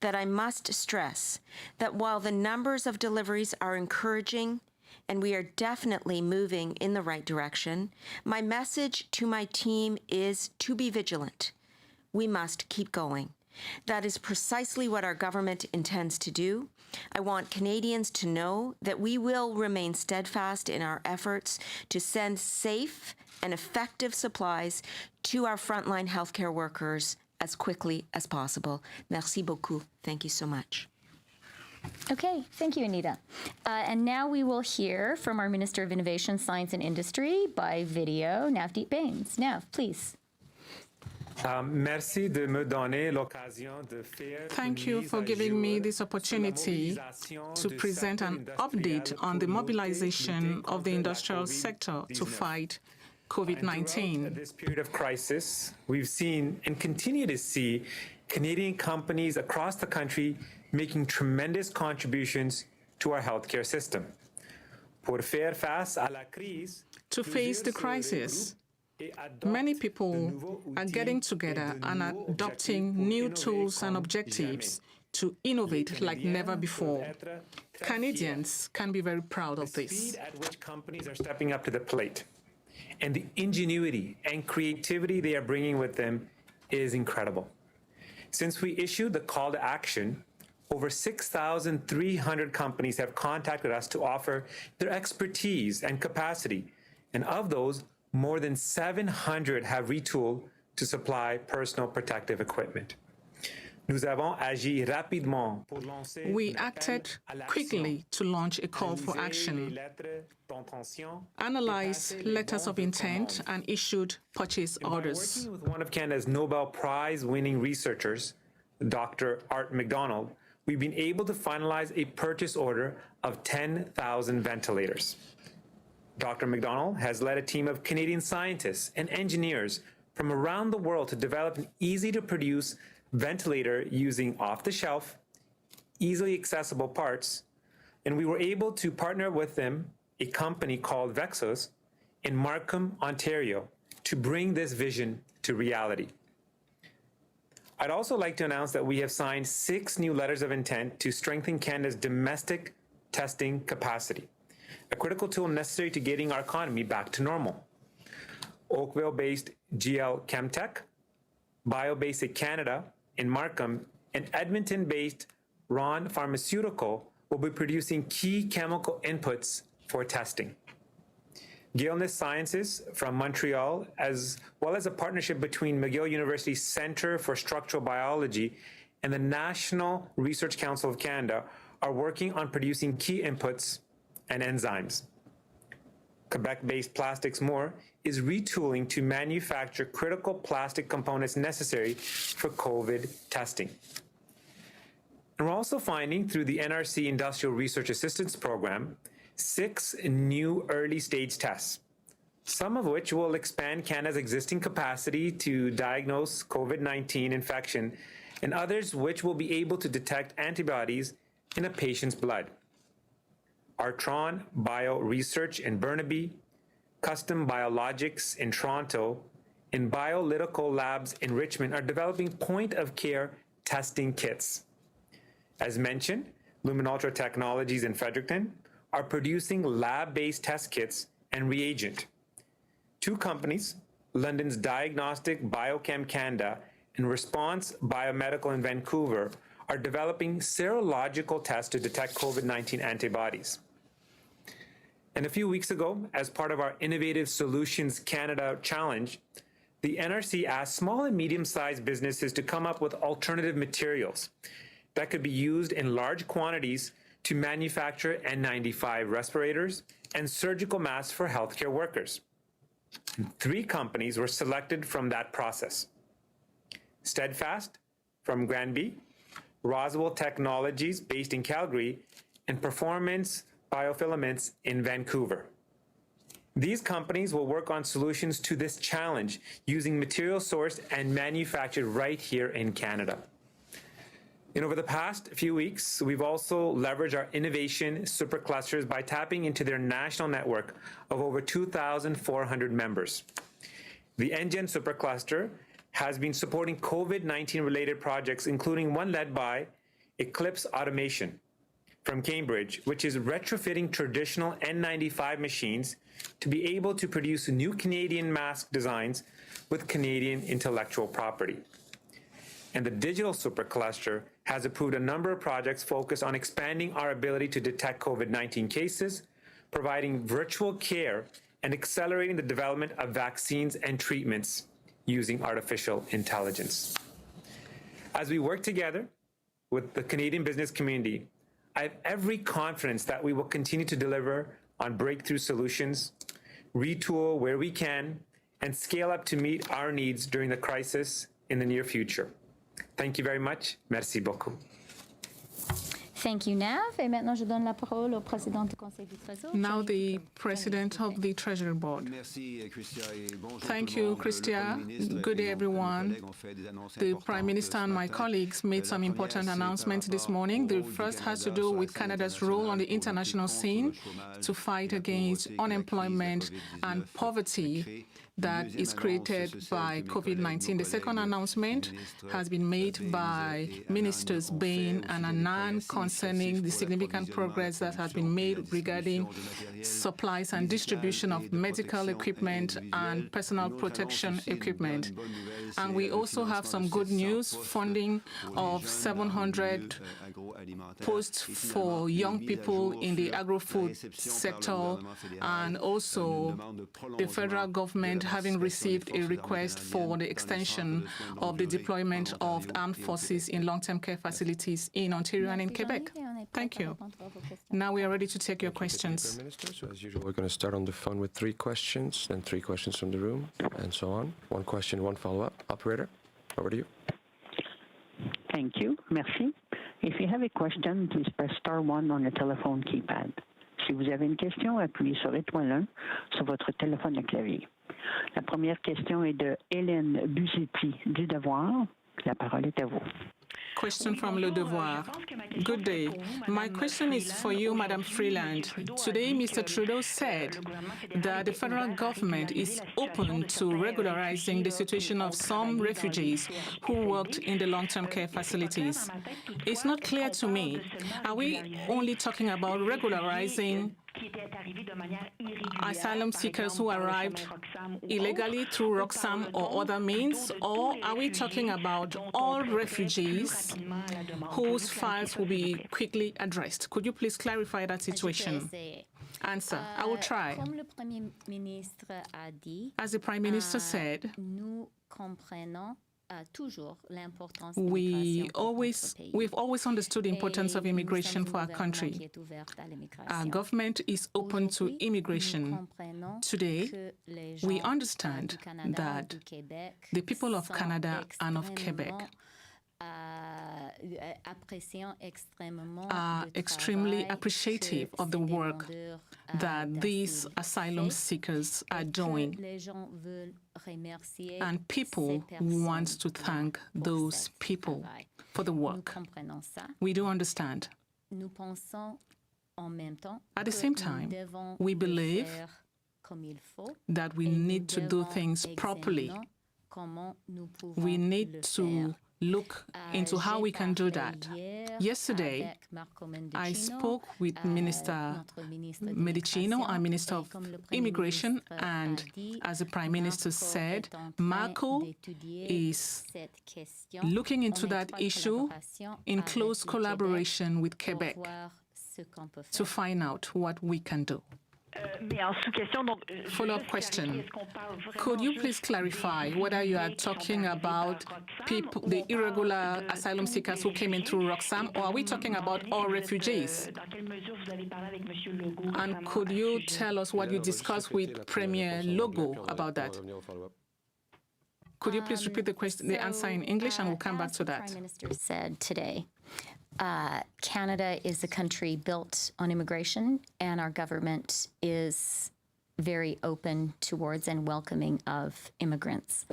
that I must stress that while the numbers of deliveries are encouraging and we are definitely moving in the right direction, my message to my team is to be vigilant. We must keep going. That is precisely what our government intends to do. I want Canadians to know that we will remain steadfast in our efforts to send safe and effective supplies to our frontline healthcare workers as quickly as possible. Merci beaucoup. Thank you so much. Okay, thank you, Anita. And now we will hear from our Minister of Innovation, Science and Industry by video, Navdeep Bains. Nav, please. Thank you for giving me this opportunity to present an update on the mobilization of the industrial sector to fight COVID-19. This period of crisis, we've seen and continue to see Canadian companies across the country making tremendous contributions to our healthcare system. To face the crisis, many people are getting together and adopting new tools and objectives to innovate like never before. Canadians can be very proud of this. The speed at which companies are stepping up to the plate and the ingenuity and creativity they are bringing with them is incredible. Since we issued the call to action, over 6,300 companies have contacted us to offer their expertise and capacity, and of those, more than 700 have retooled to supply personal protective equipment. We acted quickly to launch a call for action, analyzed letters of intent, and issued purchase orders. Working with one of Canada's Nobel Prize-winning researchers, Dr. Art MacDonald, we've been able to finalize a purchase order of 10,000 ventilators. Dr. MacDonald has led a team of Canadian scientists and engineers from around the world to develop an easy-to-produce ventilator using off-the-shelf, easily accessible parts, and we were able to partner with them, a company called Vexos, in Markham, Ontario, to bring this vision to reality. I'd also like to announce that we have signed 6 new letters of intent to strengthen Canada's domestic testing capacity, a critical tool necessary to getting our economy back to normal. Oakville-based GL Chemtech, Biobasic Canada in Markham, and Edmonton-based Ron Pharmaceutical will be producing key chemical inputs for testing. Gilness Sciences from Montreal, as well as a partnership between McGill University Centre for Structural Biology and the National Research Council of Canada, are working on producing key inputs and enzymes. Quebec-based Plastics More is retooling to manufacture critical plastic components necessary for COVID testing. And we're also finding, through the NRC Industrial Research Assistance Program, 6 new early-stage tests, some of which will expand Canada's existing capacity to diagnose COVID-19 infection, and others which will be able to detect antibodies in a patient's blood. Artron Bio Research in Burnaby, Custom Biologics in Toronto, and Biolytical Labs in Richmond are developing point-of-care testing kits. As mentioned, Luminultra Technologies in Fredericton are producing lab-based test kits and reagent. 2 companies, London's Diagnostic Biochem Canada and Response Biomedical in Vancouver, are developing serological tests to detect COVID-19 antibodies. And a few weeks ago, as part of our Innovative Solutions Canada Challenge, the NRC asked small and medium-sized businesses to come up with alternative materials that could be used in large quantities to manufacture N95 respirators and surgical masks for healthcare workers. 3 companies were selected from that process: Steadfast from Granby, Roswell Technologies based in Calgary, and Performance Biofilaments in Vancouver. These companies will work on solutions to this challenge using materials sourced and manufactured right here in Canada. And over the past few weeks, we've also leveraged our innovation superclusters by tapping into their national network of over 2,400 members. The NGen Supercluster has been supporting COVID-19 related projects, including one led by Eclipse Automation from Cambridge, which is retrofitting traditional N95 machines to be able to produce new Canadian mask designs with Canadian intellectual property. And the Digital Supercluster has approved a number of projects focused on expanding our ability to detect COVID-19 cases, providing virtual care, and accelerating the development of vaccines and treatments using artificial intelligence. As we work together with the Canadian business community, I have every confidence that we will continue to deliver on breakthrough solutions, retool where we can, and scale up to meet our needs during the crisis in the near future. Thank you very much. Merci beaucoup. Thank you, Nav. Et maintenant, je donne la parole au président du Conseil du Trésor. Now the President of the Treasury Board. Thank you, Christia. Good day, everyone. The Prime Minister and my colleagues made some important announcements this morning. The first has to do with Canada's role on the international scene to fight against unemployment and poverty that is created by COVID-19. The second announcement has been made by Ministers Bain and Annan concerning the significant progress that has been made regarding supplies and distribution of medical equipment and personal protection equipment. And we also have some good news: funding of 700 posts for young people in the agro-food sector, and also the federal government having received a request for the extension of the deployment of armed forces in long-term care facilities in Ontario and in Quebec. Thank you. Now we are ready to take your questions. Minister, so as usual, we're going to start on the phone with 3 questions, then 3 questions from the room, and so on. 1 question, 1 follow-up. Operator, over to you. Thank you. Merci. If you have a question, please press star 1 on your telephone keypad. Si vous avez une question, appuyez sur étoile 1 sur votre téléphone à clavier. La première question est de Hélène Buzetti du Devoir. La parole est à vous. Question from Le Devoir. Good day. My question is for you, Madam Freeland. Today, Mr. Trudeau said that the federal government is open to regularizing the situation of some refugees who worked in the long-term care facilities. It's not clear to me. Are we only talking about regularizing asylum seekers who arrived illegally through Roxham or other means, or are we talking about all refugees whose files will be quickly addressed? Could you please clarify that situation? Answer. I will try. As the Prime Minister said, we've always understood the importance of immigration for our country. Our government is open to immigration. Today, we understand that the people of Canada and of Quebec are extremely appreciative of the work that these asylum seekers are doing. And people want to thank those people for the work. We do understand. At the same time, we believe that we need to do things properly. We need to look into how we can do that. Yesterday, I spoke with Minister Medicino, our Minister of Immigration, and as the Prime Minister said, Marco is looking into that issue in close collaboration with Quebec to find out what we can do. Follow-up question. Could you please clarify whether you are talking about people, the irregular asylum seekers who came in through Roxham, or are we talking about all refugees? And could you tell us what you discussed with Premier Logo about that? Could you please repeat the question, the answer in English, and we'll come back to that. As the Prime Minister said today, Canada is a country built on immigration, and our government is very open towards and welcoming of immigrants.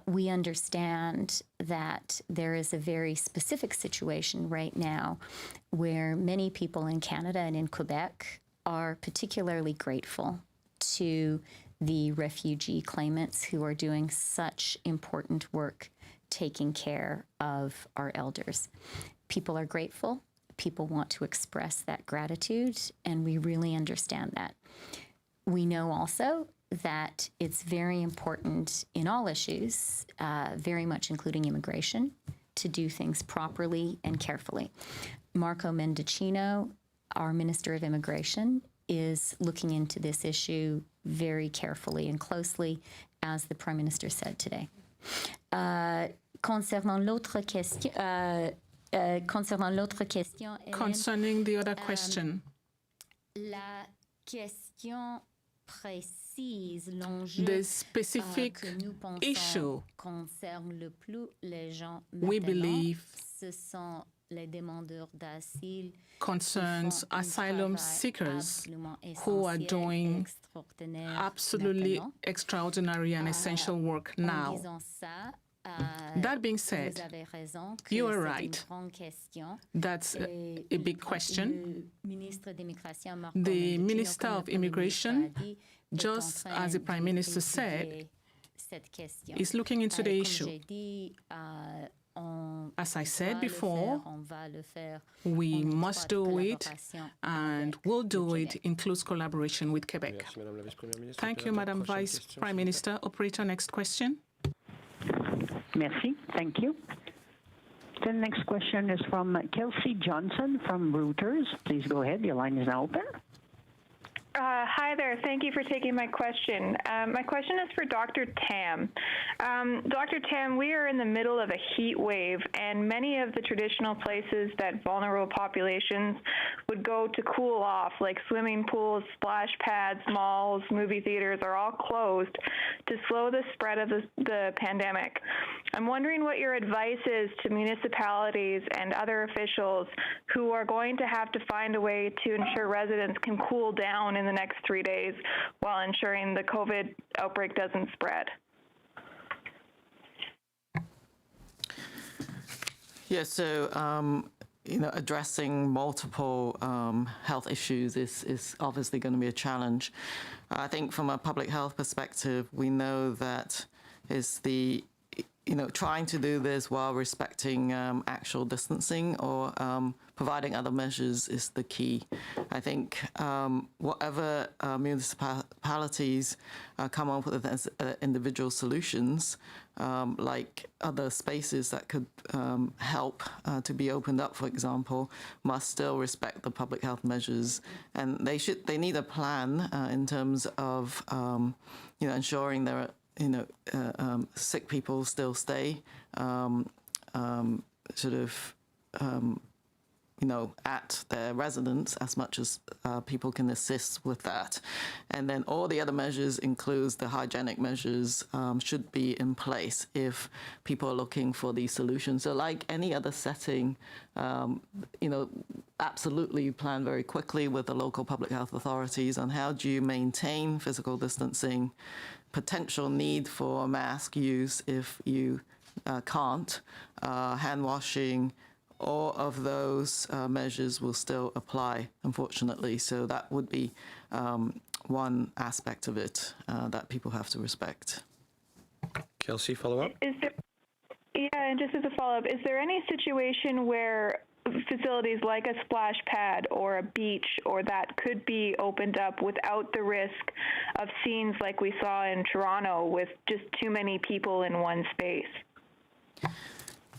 We understand that there is a very specific situation right now where many people in Canada and in Quebec are particularly grateful to the refugee claimants who are doing such important work taking care of our elders. People are grateful. People want to express that gratitude, and we really understand that. We know also that it's very important in all issues, very much including immigration, to do things properly and carefully. Marco Mendicino, our Minister of Immigration, is looking into this issue very carefully and closely, as the Prime Minister said today. Concerning the other question, the specific issue we believe concerns asylum seekers who are doing absolutely extraordinary and essential work now. That being said, you are right. That's a big question. The Minister of Immigration, just as the Prime Minister said, is looking into the issue. As I said before, we must do it, and we'll do it in close collaboration with Quebec. Thank you, Madam Vice Prime Minister. Operator, next question. Merci. Thank you. The next question is from Kelsey Johnson from Reuters. Please go ahead. Your line is now open. Hi there. Thank you for taking my question. My question is for Dr. Tam. Dr. Tam, we are in the middle of a heat wave, and many of the traditional places that vulnerable populations would go to cool off, like swimming pools, splash pads, malls, movie theaters, are all closed to slow the spread of the pandemic. I'm wondering what your advice is to municipalities and other officials who are going to have to find a way to ensure residents can cool down in the next 3 days while ensuring the COVID outbreak doesn't spread. Yeah, so addressing multiple health issues is obviously going to be a challenge. I think from a public health perspective, we know that is the trying to do this while respecting actual distancing or providing other measures is the key. I think whatever municipalities come up with as individual solutions, like other spaces that could help to be opened up, for example, must still respect the public health measures, and they need a plan in terms of ensuring there are sick people still stay at their residence as much as people can assist with that. And then all the other measures includes the hygienic measures should be in place if people are looking for these solutions. So like any other setting, absolutely plan very quickly with the local public health authorities on how do you maintain physical distancing, potential need for mask use if you can't, hand washing, all of those measures will still apply, unfortunately. So that would be one aspect of it that people have to respect. Kelsey, follow up? And just as a follow-up, is there any situation where facilities like a splash pad or a beach or that could be opened up without the risk of scenes like we saw in Toronto with just too many people in one space?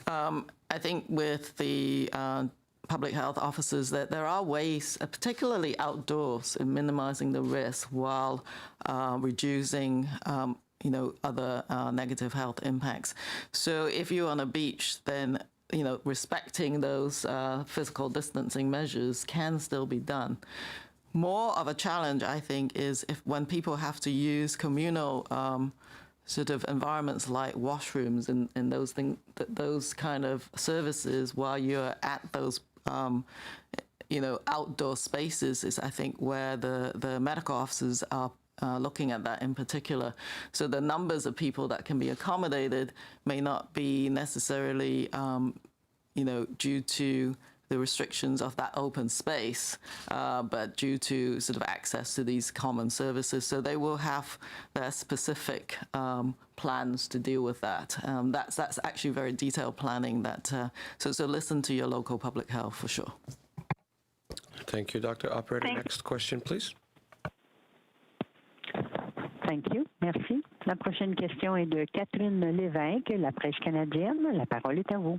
I think with the public health officers that there are ways, particularly outdoors, in minimizing the risk while reducing other negative health impacts. So if you're on a beach, then respecting those physical distancing measures can still be done. More of a challenge, I think, is when people have to use communal sort of environments like washrooms and those kind of services while you're at those outdoor spaces is, I think, where the medical officers are looking at that in particular. So the numbers of people that can be accommodated may not be necessarily, due to the restrictions of that open space, but due to sort of access to these common services. So they will have their specific plans to deal with that. That's actually very detailed planning. So listen to your local public health for sure. Thank you, Dr. Operator. Thanks. Next question, please. Thank you. Merci. La prochaine question est de Catherine Lévesque, La Presse canadienne. La parole est à vous.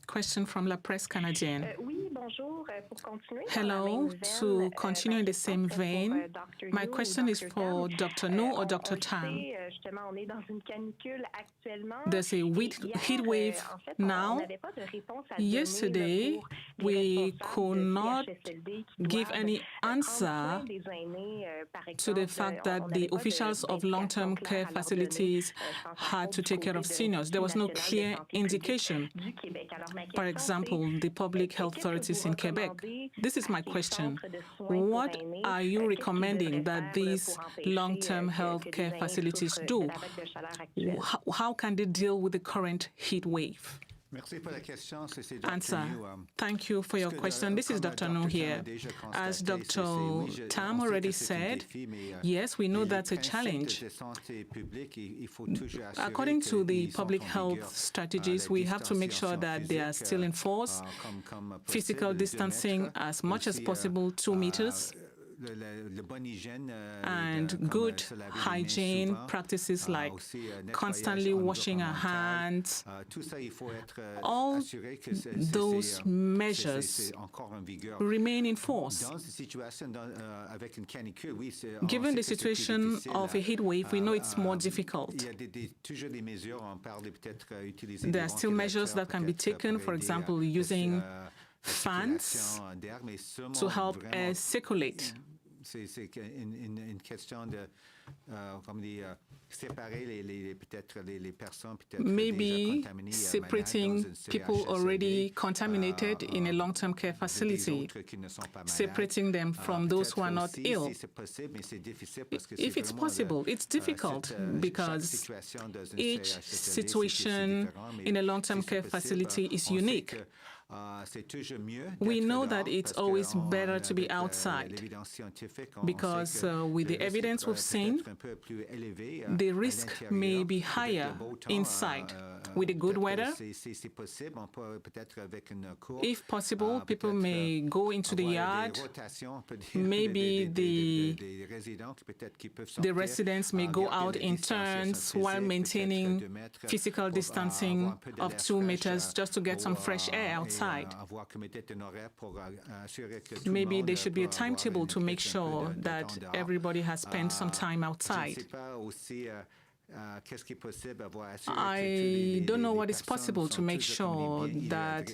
Question from La Presse canadienne. Oui, bonjour. Pour continuer Hello. To continue in the same vein, my question is for Dr. No or Dr. Tam. There's a heat wave now. Yesterday, we could not give any answer to the fact that the officials of long-term care facilities had to take care of seniors. There was no clear indication. For example, the public health authorities in Quebec. This is my question. What are you recommending that these long-term health care facilities do? How can they deal with the current heat wave? Answer. Thank you for your question. This is Dr. No here. As Dr. Tam already said, yes, we know that's a challenge. According to the public health strategies, we have to make sure that they are still in force. Physical distancing as much as possible, 2 meters. And good hygiene practices like constantly washing our hands. All those measures remain in force. Given the situation of a heat wave, we know it's more difficult. There are still measures that can be taken, for example, using fans to help air circulate. Maybe separating people already contaminated in a long-term care facility, separating them from those who are not ill. If it's possible, it's difficult because each situation in a long-term care facility is unique. We know that it's always better to be outside because with the evidence we've seen, the risk may be higher inside. With the good weather, if possible, people may go into the yard. Maybe the residents may go out in turns while maintaining physical distancing of 2 meters just to get some fresh air outside. Maybe there should be a timetable to make sure that everybody has spent some time outside. I don't know what is possible to make sure that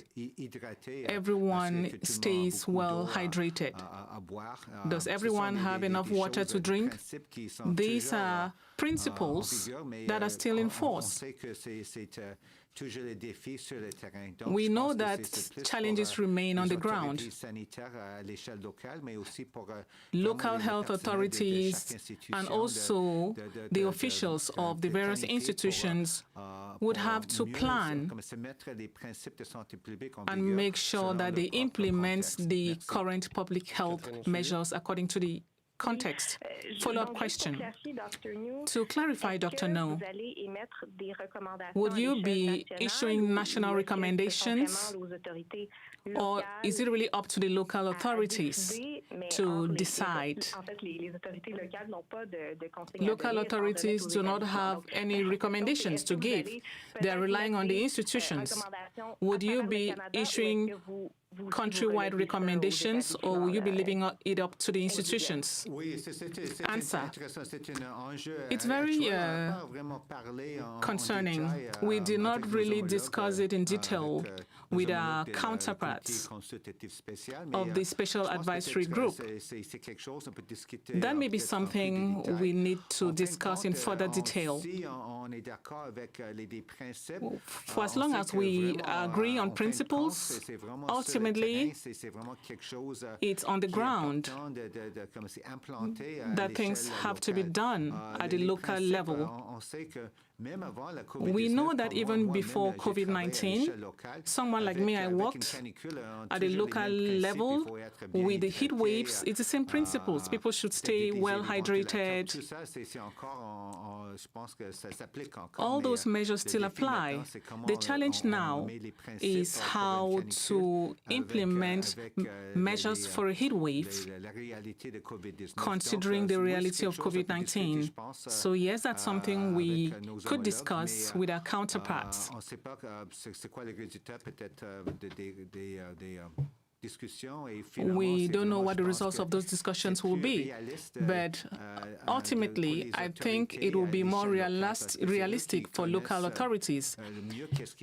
everyone stays well hydrated. Does everyone have enough water to drink? These are principles that are still in force. We know that challenges remain on the ground. Local health authorities and also the officials of the various institutions would have to plan and make sure that they implement the current public health measures according to the context. Follow-up question. To clarify, Dr. No, would you be issuing national recommendations, or is it really up to the local authorities to decide. Local authorities do not have any recommendations to give. They are relying on the institutions. Would you be issuing countrywide recommendations, or will you be leaving it up to the institutions? Answer. It's very concerning. We did not really discuss it in detail with our counterparts of the Special Advisory Group. That may be something we need to discuss in further detail. For as long as we agree on principles, ultimately, it's on the ground that things have to be done at the local level. We know that even before COVID-19, someone like me, I worked at a local level with the heat waves. It's the same principles. People should stay well hydrated. All those measures still apply. The challenge now is how to implement measures for a heat wave, considering the reality of COVID-19. So yes, that's something we could discuss with our counterparts. We don't know what the results of those discussions will be, but ultimately, I think it will be more realistic for local authorities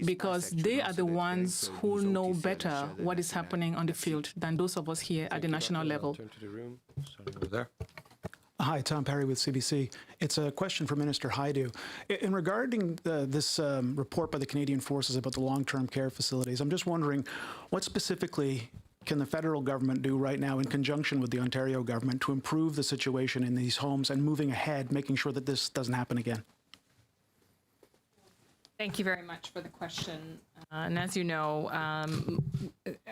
because they are the ones who know better what is happening on the field than those of us here at the national level. Turn to the room, starting over there. Hi, Tom Perry with CBC. It's a question for Minister Hajdu. In regarding this report by the Canadian Forces about the long-term care facilities, I'm just wondering what specifically can the federal government do right now in conjunction with the Ontario government to improve the situation in these homes and moving ahead, making sure that this doesn't happen again? Thank you very much for the question. And as you know,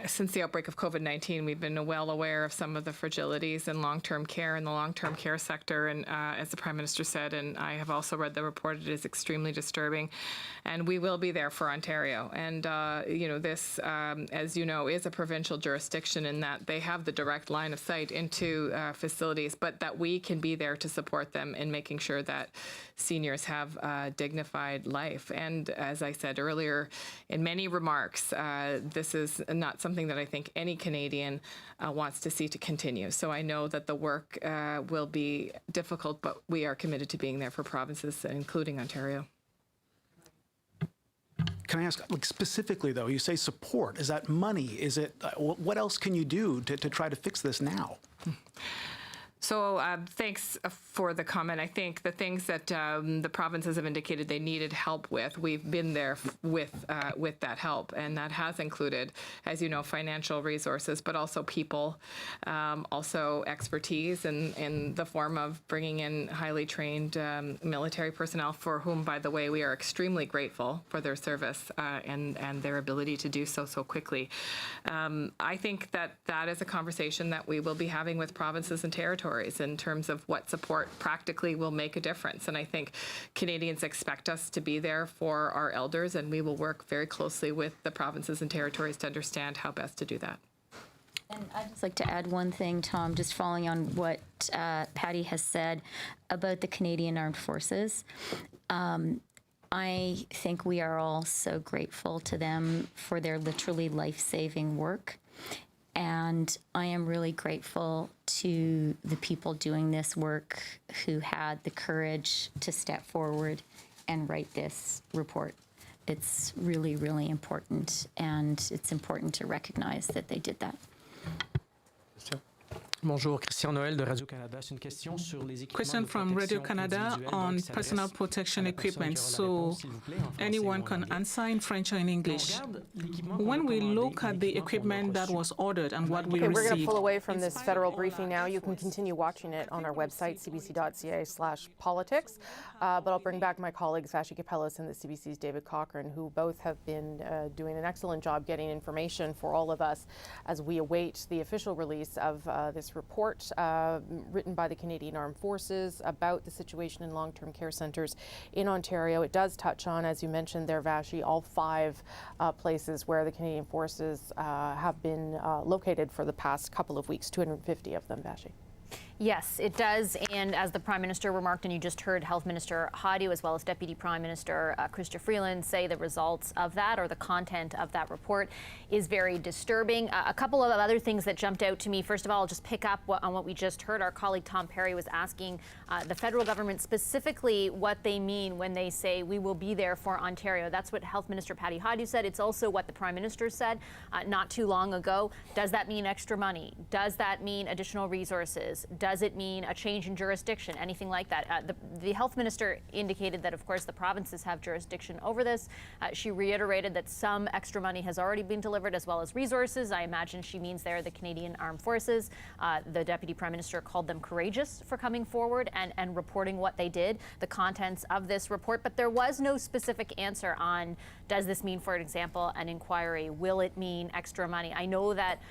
since the outbreak of COVID-19, we've been well aware of some of the fragilities in long-term care in the long-term care sector. And as the Prime Minister said, and I have also read the report, it is extremely disturbing. And we will be there for Ontario. And, you know, this, as you know, is a provincial jurisdiction in that they have the direct line of sight into facilities, but that we can be there to support them in making sure that seniors have a dignified life. And as I said earlier, in many remarks, this is not something that I think any Canadian wants to see to continue. So I know that the work will be difficult, but we are committed to being there for provinces, including Ontario. Can I ask, like, specifically, though, you say support. Is that money? Is it, what else can you do to try to fix this now? So thanks for the comment. I think the things that the provinces have indicated they needed help with, we've been there with that help, and that has included, as you know, financial resources, but also people, also expertise in the form of bringing in highly trained military personnel, for whom, by the way, we are extremely grateful for their service and their ability to do so quickly. I think that is a conversation that we will be having with provinces and territories in terms of what support practically will make a difference. And I think Canadians expect us to be there for our elders, and we will work very closely with the provinces and territories to understand how best to do that. And I'd just like to add one thing, Tom, just following on what Patty has said about the Canadian Armed Forces. I think we are all so grateful to them for their literally life-saving work. And I am really grateful to the people doing this work who had the courage to step forward and write this report. It's really, really important, and it's important to recognize that they did that. Bonjour, Christian Noël de Radio-Canada. C'est une question sur les équipements Question from Radio-Canada on personal protection equipment. So anyone can answer in French or in English. When we look at the equipment that was ordered and what we received... We're going to pull away from this federal briefing now. You can continue watching it on our website, cbc.ca/politics. But I'll bring back my colleagues, Vashi Kapelis and the CBC's David Cochran, who both have been doing an excellent job getting information for all of us as we await the official release of this this report written by the Canadian Armed Forces about the situation in long-term care centres in Ontario. It does touch on, as you mentioned there, Vashi, all 5 places where the Canadian Forces have been located for the past couple of weeks, 250 of them, Vashi. Yes, it does. And as the Prime Minister remarked, and you just heard Health Minister Hajdu as well as Deputy Prime Minister Chrystia Freeland say the results of that, or the content of that report, is very disturbing. A couple of other things that jumped out to me. First of all, I'll just pick up on what we just heard. Our colleague Tom Perry was asking the federal government specifically what they mean when they say we will be there for Ontario. That's what Health Minister Patty Hajdu said. It's also what the Prime Minister said not too long ago. Does that mean extra money? Does that mean additional resources? Does it mean a change in jurisdiction? Anything like that? The health minister indicated that, of course, the provinces have jurisdiction over this. She reiterated that some extra money has already been delivered, as well as resources. I imagine she means there the Canadian Armed Forces. The Deputy Prime Minister called them courageous for coming forward and reporting what they did, the contents of this report. But there was no specific answer on, does this mean, for example, an inquiry? Will it mean extra money? I know that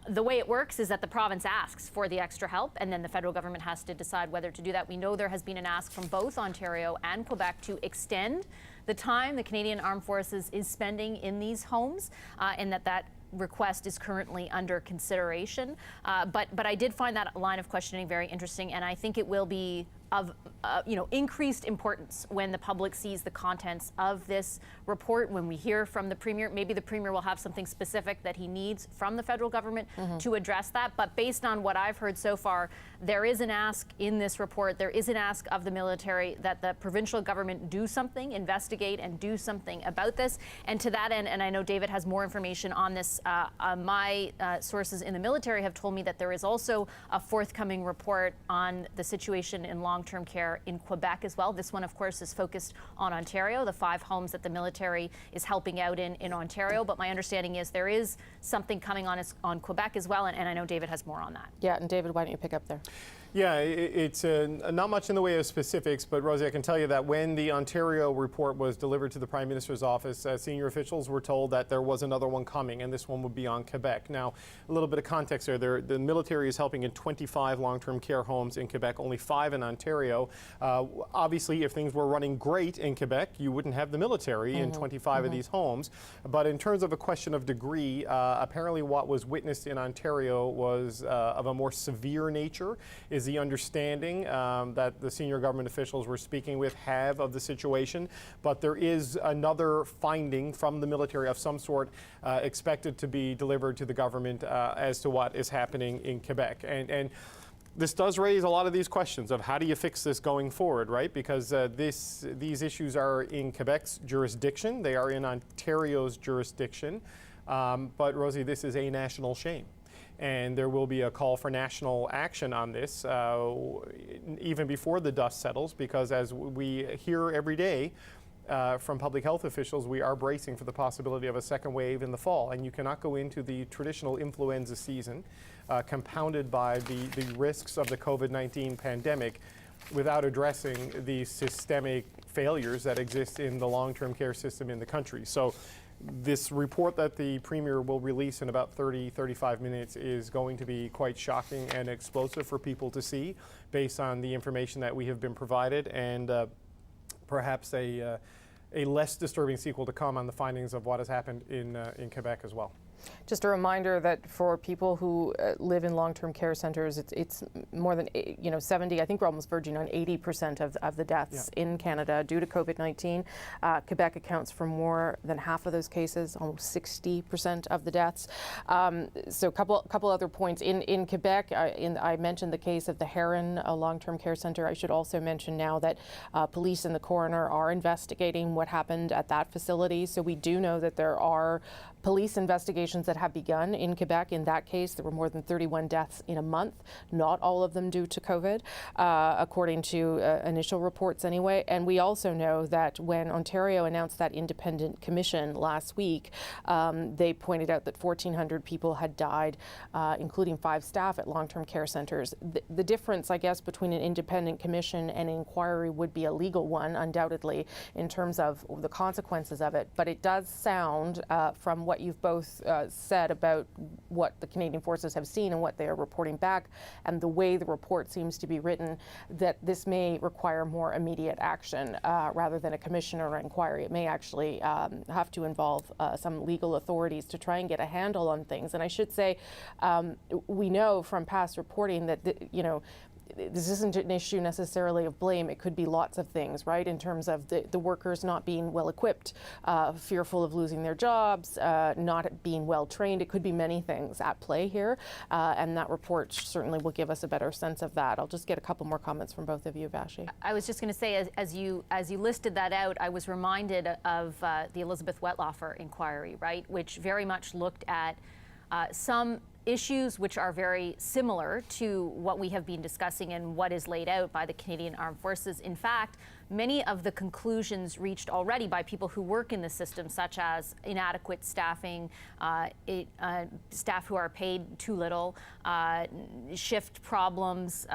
the way it works is that the province asks for the extra help, and then the federal government has to decide whether to do that. We know there has been an ask from both Ontario and Quebec to extend the time the Canadian Armed Forces is spending in these homes, and that request is currently under consideration. But I did find that line of questioning very interesting, and I think it will be of increased importance when the public sees the contents of this report, when we hear from the Premier. Maybe the Premier will have something specific that he needs from the federal government to address that. But based on what I've heard so far, there is an ask in this report, there is an ask of the military that the provincial government do something, investigate and do something about this. And to that end, and I know David has more information on this, my sources in the military have told me that there is also a forthcoming report on the situation in long-term care in Quebec as well. This one, of course, is focused on Ontario, the 5 homes that the military is helping out in Ontario. But my understanding is there is something coming on Quebec as well, and I know David has more on that. Yeah, and David, why don't you pick up there? Yeah, it's not much in the way of specifics, but Rosie, I can tell you that when the Ontario report was delivered to the Prime Minister's office, senior officials were told that there was another one coming, and this one would be on Quebec. Now, a little bit of context there. The military is helping in 25 long-term care homes in Quebec, only 5 in Ontario. Obviously, if things were running great in Quebec, you wouldn't have the military in 25 of these homes. But in terms of a question of degree, apparently what was witnessed in Ontario was of a more severe nature, is the understanding that the senior government officials we're speaking with have of the situation. But there is another finding from the military of some sort expected to be delivered to the government as to what is happening in Quebec. And this does raise a lot of these questions of how do you fix this going forward, right? Because these issues are in Quebec's jurisdiction. They are in Ontario's jurisdiction. But Rosie, this is a national shame. And there will be a call for national action on this even before the dust settles, because as we hear every day from public health officials, we are bracing for the possibility of a second wave in the fall. And you cannot go into the traditional influenza season compounded by the risks of the COVID-19 pandemic without addressing the systemic failures that exist in the long-term care system in the country. So this report that the Premier will release in about 35 minutes is going to be quite shocking and explosive for people to see based on the information that we have been provided, and perhaps a less disturbing sequel to come on the findings of what has happened in Quebec as well. Just a reminder that for people who live in long-term care centres, it's more than 70. I think we're almost verging on 80% of the deaths in Canada due to COVID-19. Quebec accounts for more than half of those cases, almost 60% of the deaths. So a couple other points in Quebec. I mentioned the case of the Heron long-term care centre. I should also mention now that police and the coroner are investigating what happened at that facility. So we do know that there are police investigations that have begun in Quebec. In that case, there were more than 31 deaths in a month, not all of them due to COVID, according to initial reports anyway. And we also know that when Ontario announced that independent commission last week, they pointed out that 1,400 people had died, including 5 staff at long-term care centres. The difference, I guess, between an independent commission and an inquiry would be a legal one, undoubtedly, in terms of the consequences of it. But it does sound, from what what you've both said about what the Canadian Forces have seen and what they are reporting back, and the way the report seems to be written, that this may require more immediate action rather than a commission or inquiry. It may actually have to involve some legal authorities to try and get a handle on things. And I should say, we know from past reporting that, this isn't an issue necessarily of blame. It could be lots of things, right? In terms of the workers not being well equipped, fearful of losing their jobs, not being well trained. It could be many things at play here. And that report certainly will give us a better sense of that. I'll just get a couple more comments from both of you, Vashi. I was just going to say, as you listed that out, I was reminded of the Elizabeth Wetlaufer inquiry, right? Which very much looked at some issues which are very similar to what we have been discussing and what is laid out by the Canadian Armed Forces. In fact, many of the conclusions reached already by people who work in the system, such as inadequate staffing, staff who are paid too little, shift problems,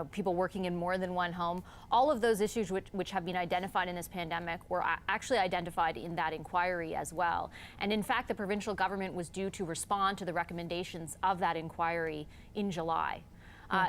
people working in more than one home, all of those issues which have been identified in this pandemic were actually identified in that inquiry as well. And in fact, the provincial government was due to respond to the recommendations of that inquiry in July.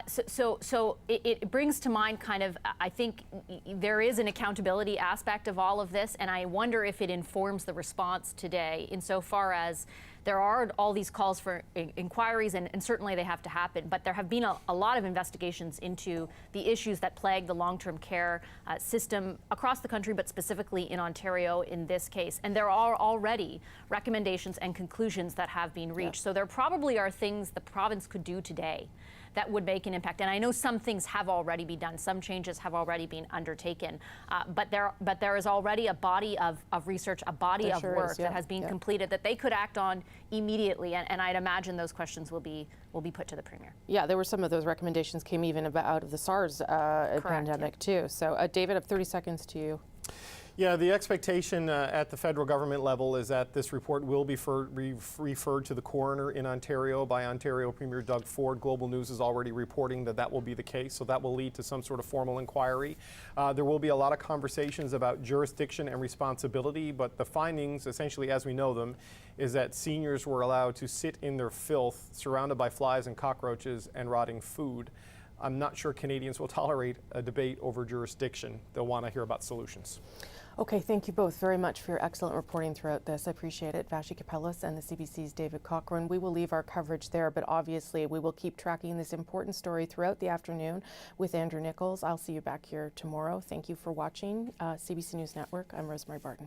So it brings to mind kind of, I think there is an accountability aspect of all of this, and I wonder if it informs the response today insofar as there are all these calls for inquiries, and certainly they have to happen, but there have been a lot of investigations into the issues that plague the long-term care system across the country, but specifically in Ontario in this case. And there are already recommendations and conclusions that have been reached. So there probably are things the province could do today that would make an impact. And I know some things have already been done, some changes have already been undertaken, but there is already a body of research, a body of work that has been completed that they could act on immediately, and I'd imagine those questions will be put to the Premier. Yeah, there were some of those recommendations came even out of the SARS pandemic too. So David, I have 30 seconds to you. Yeah, the expectation at the federal government level is that this report will be referred to the coroner in Ontario by Ontario Premier Doug Ford. Global News is already reporting that will be the case, so that will lead to some sort of formal inquiry. There will be a lot of conversations about jurisdiction and responsibility, but the findings, essentially as we know them, is that seniors were allowed to sit in their filth, surrounded by flies and cockroaches and rotting food. I'm not sure Canadians will tolerate a debate over jurisdiction. They'll want to hear about solutions. Okay, thank you both very much for your excellent reporting throughout this. I appreciate it. Vashi Kapelis and the CBC's David Cochrane. We will leave our coverage there, but obviously we will keep tracking this important story throughout the afternoon with Andrew Nichols. I'll see you back here tomorrow. Thank you for watching CBC News Network. I'm Rosemary Barton.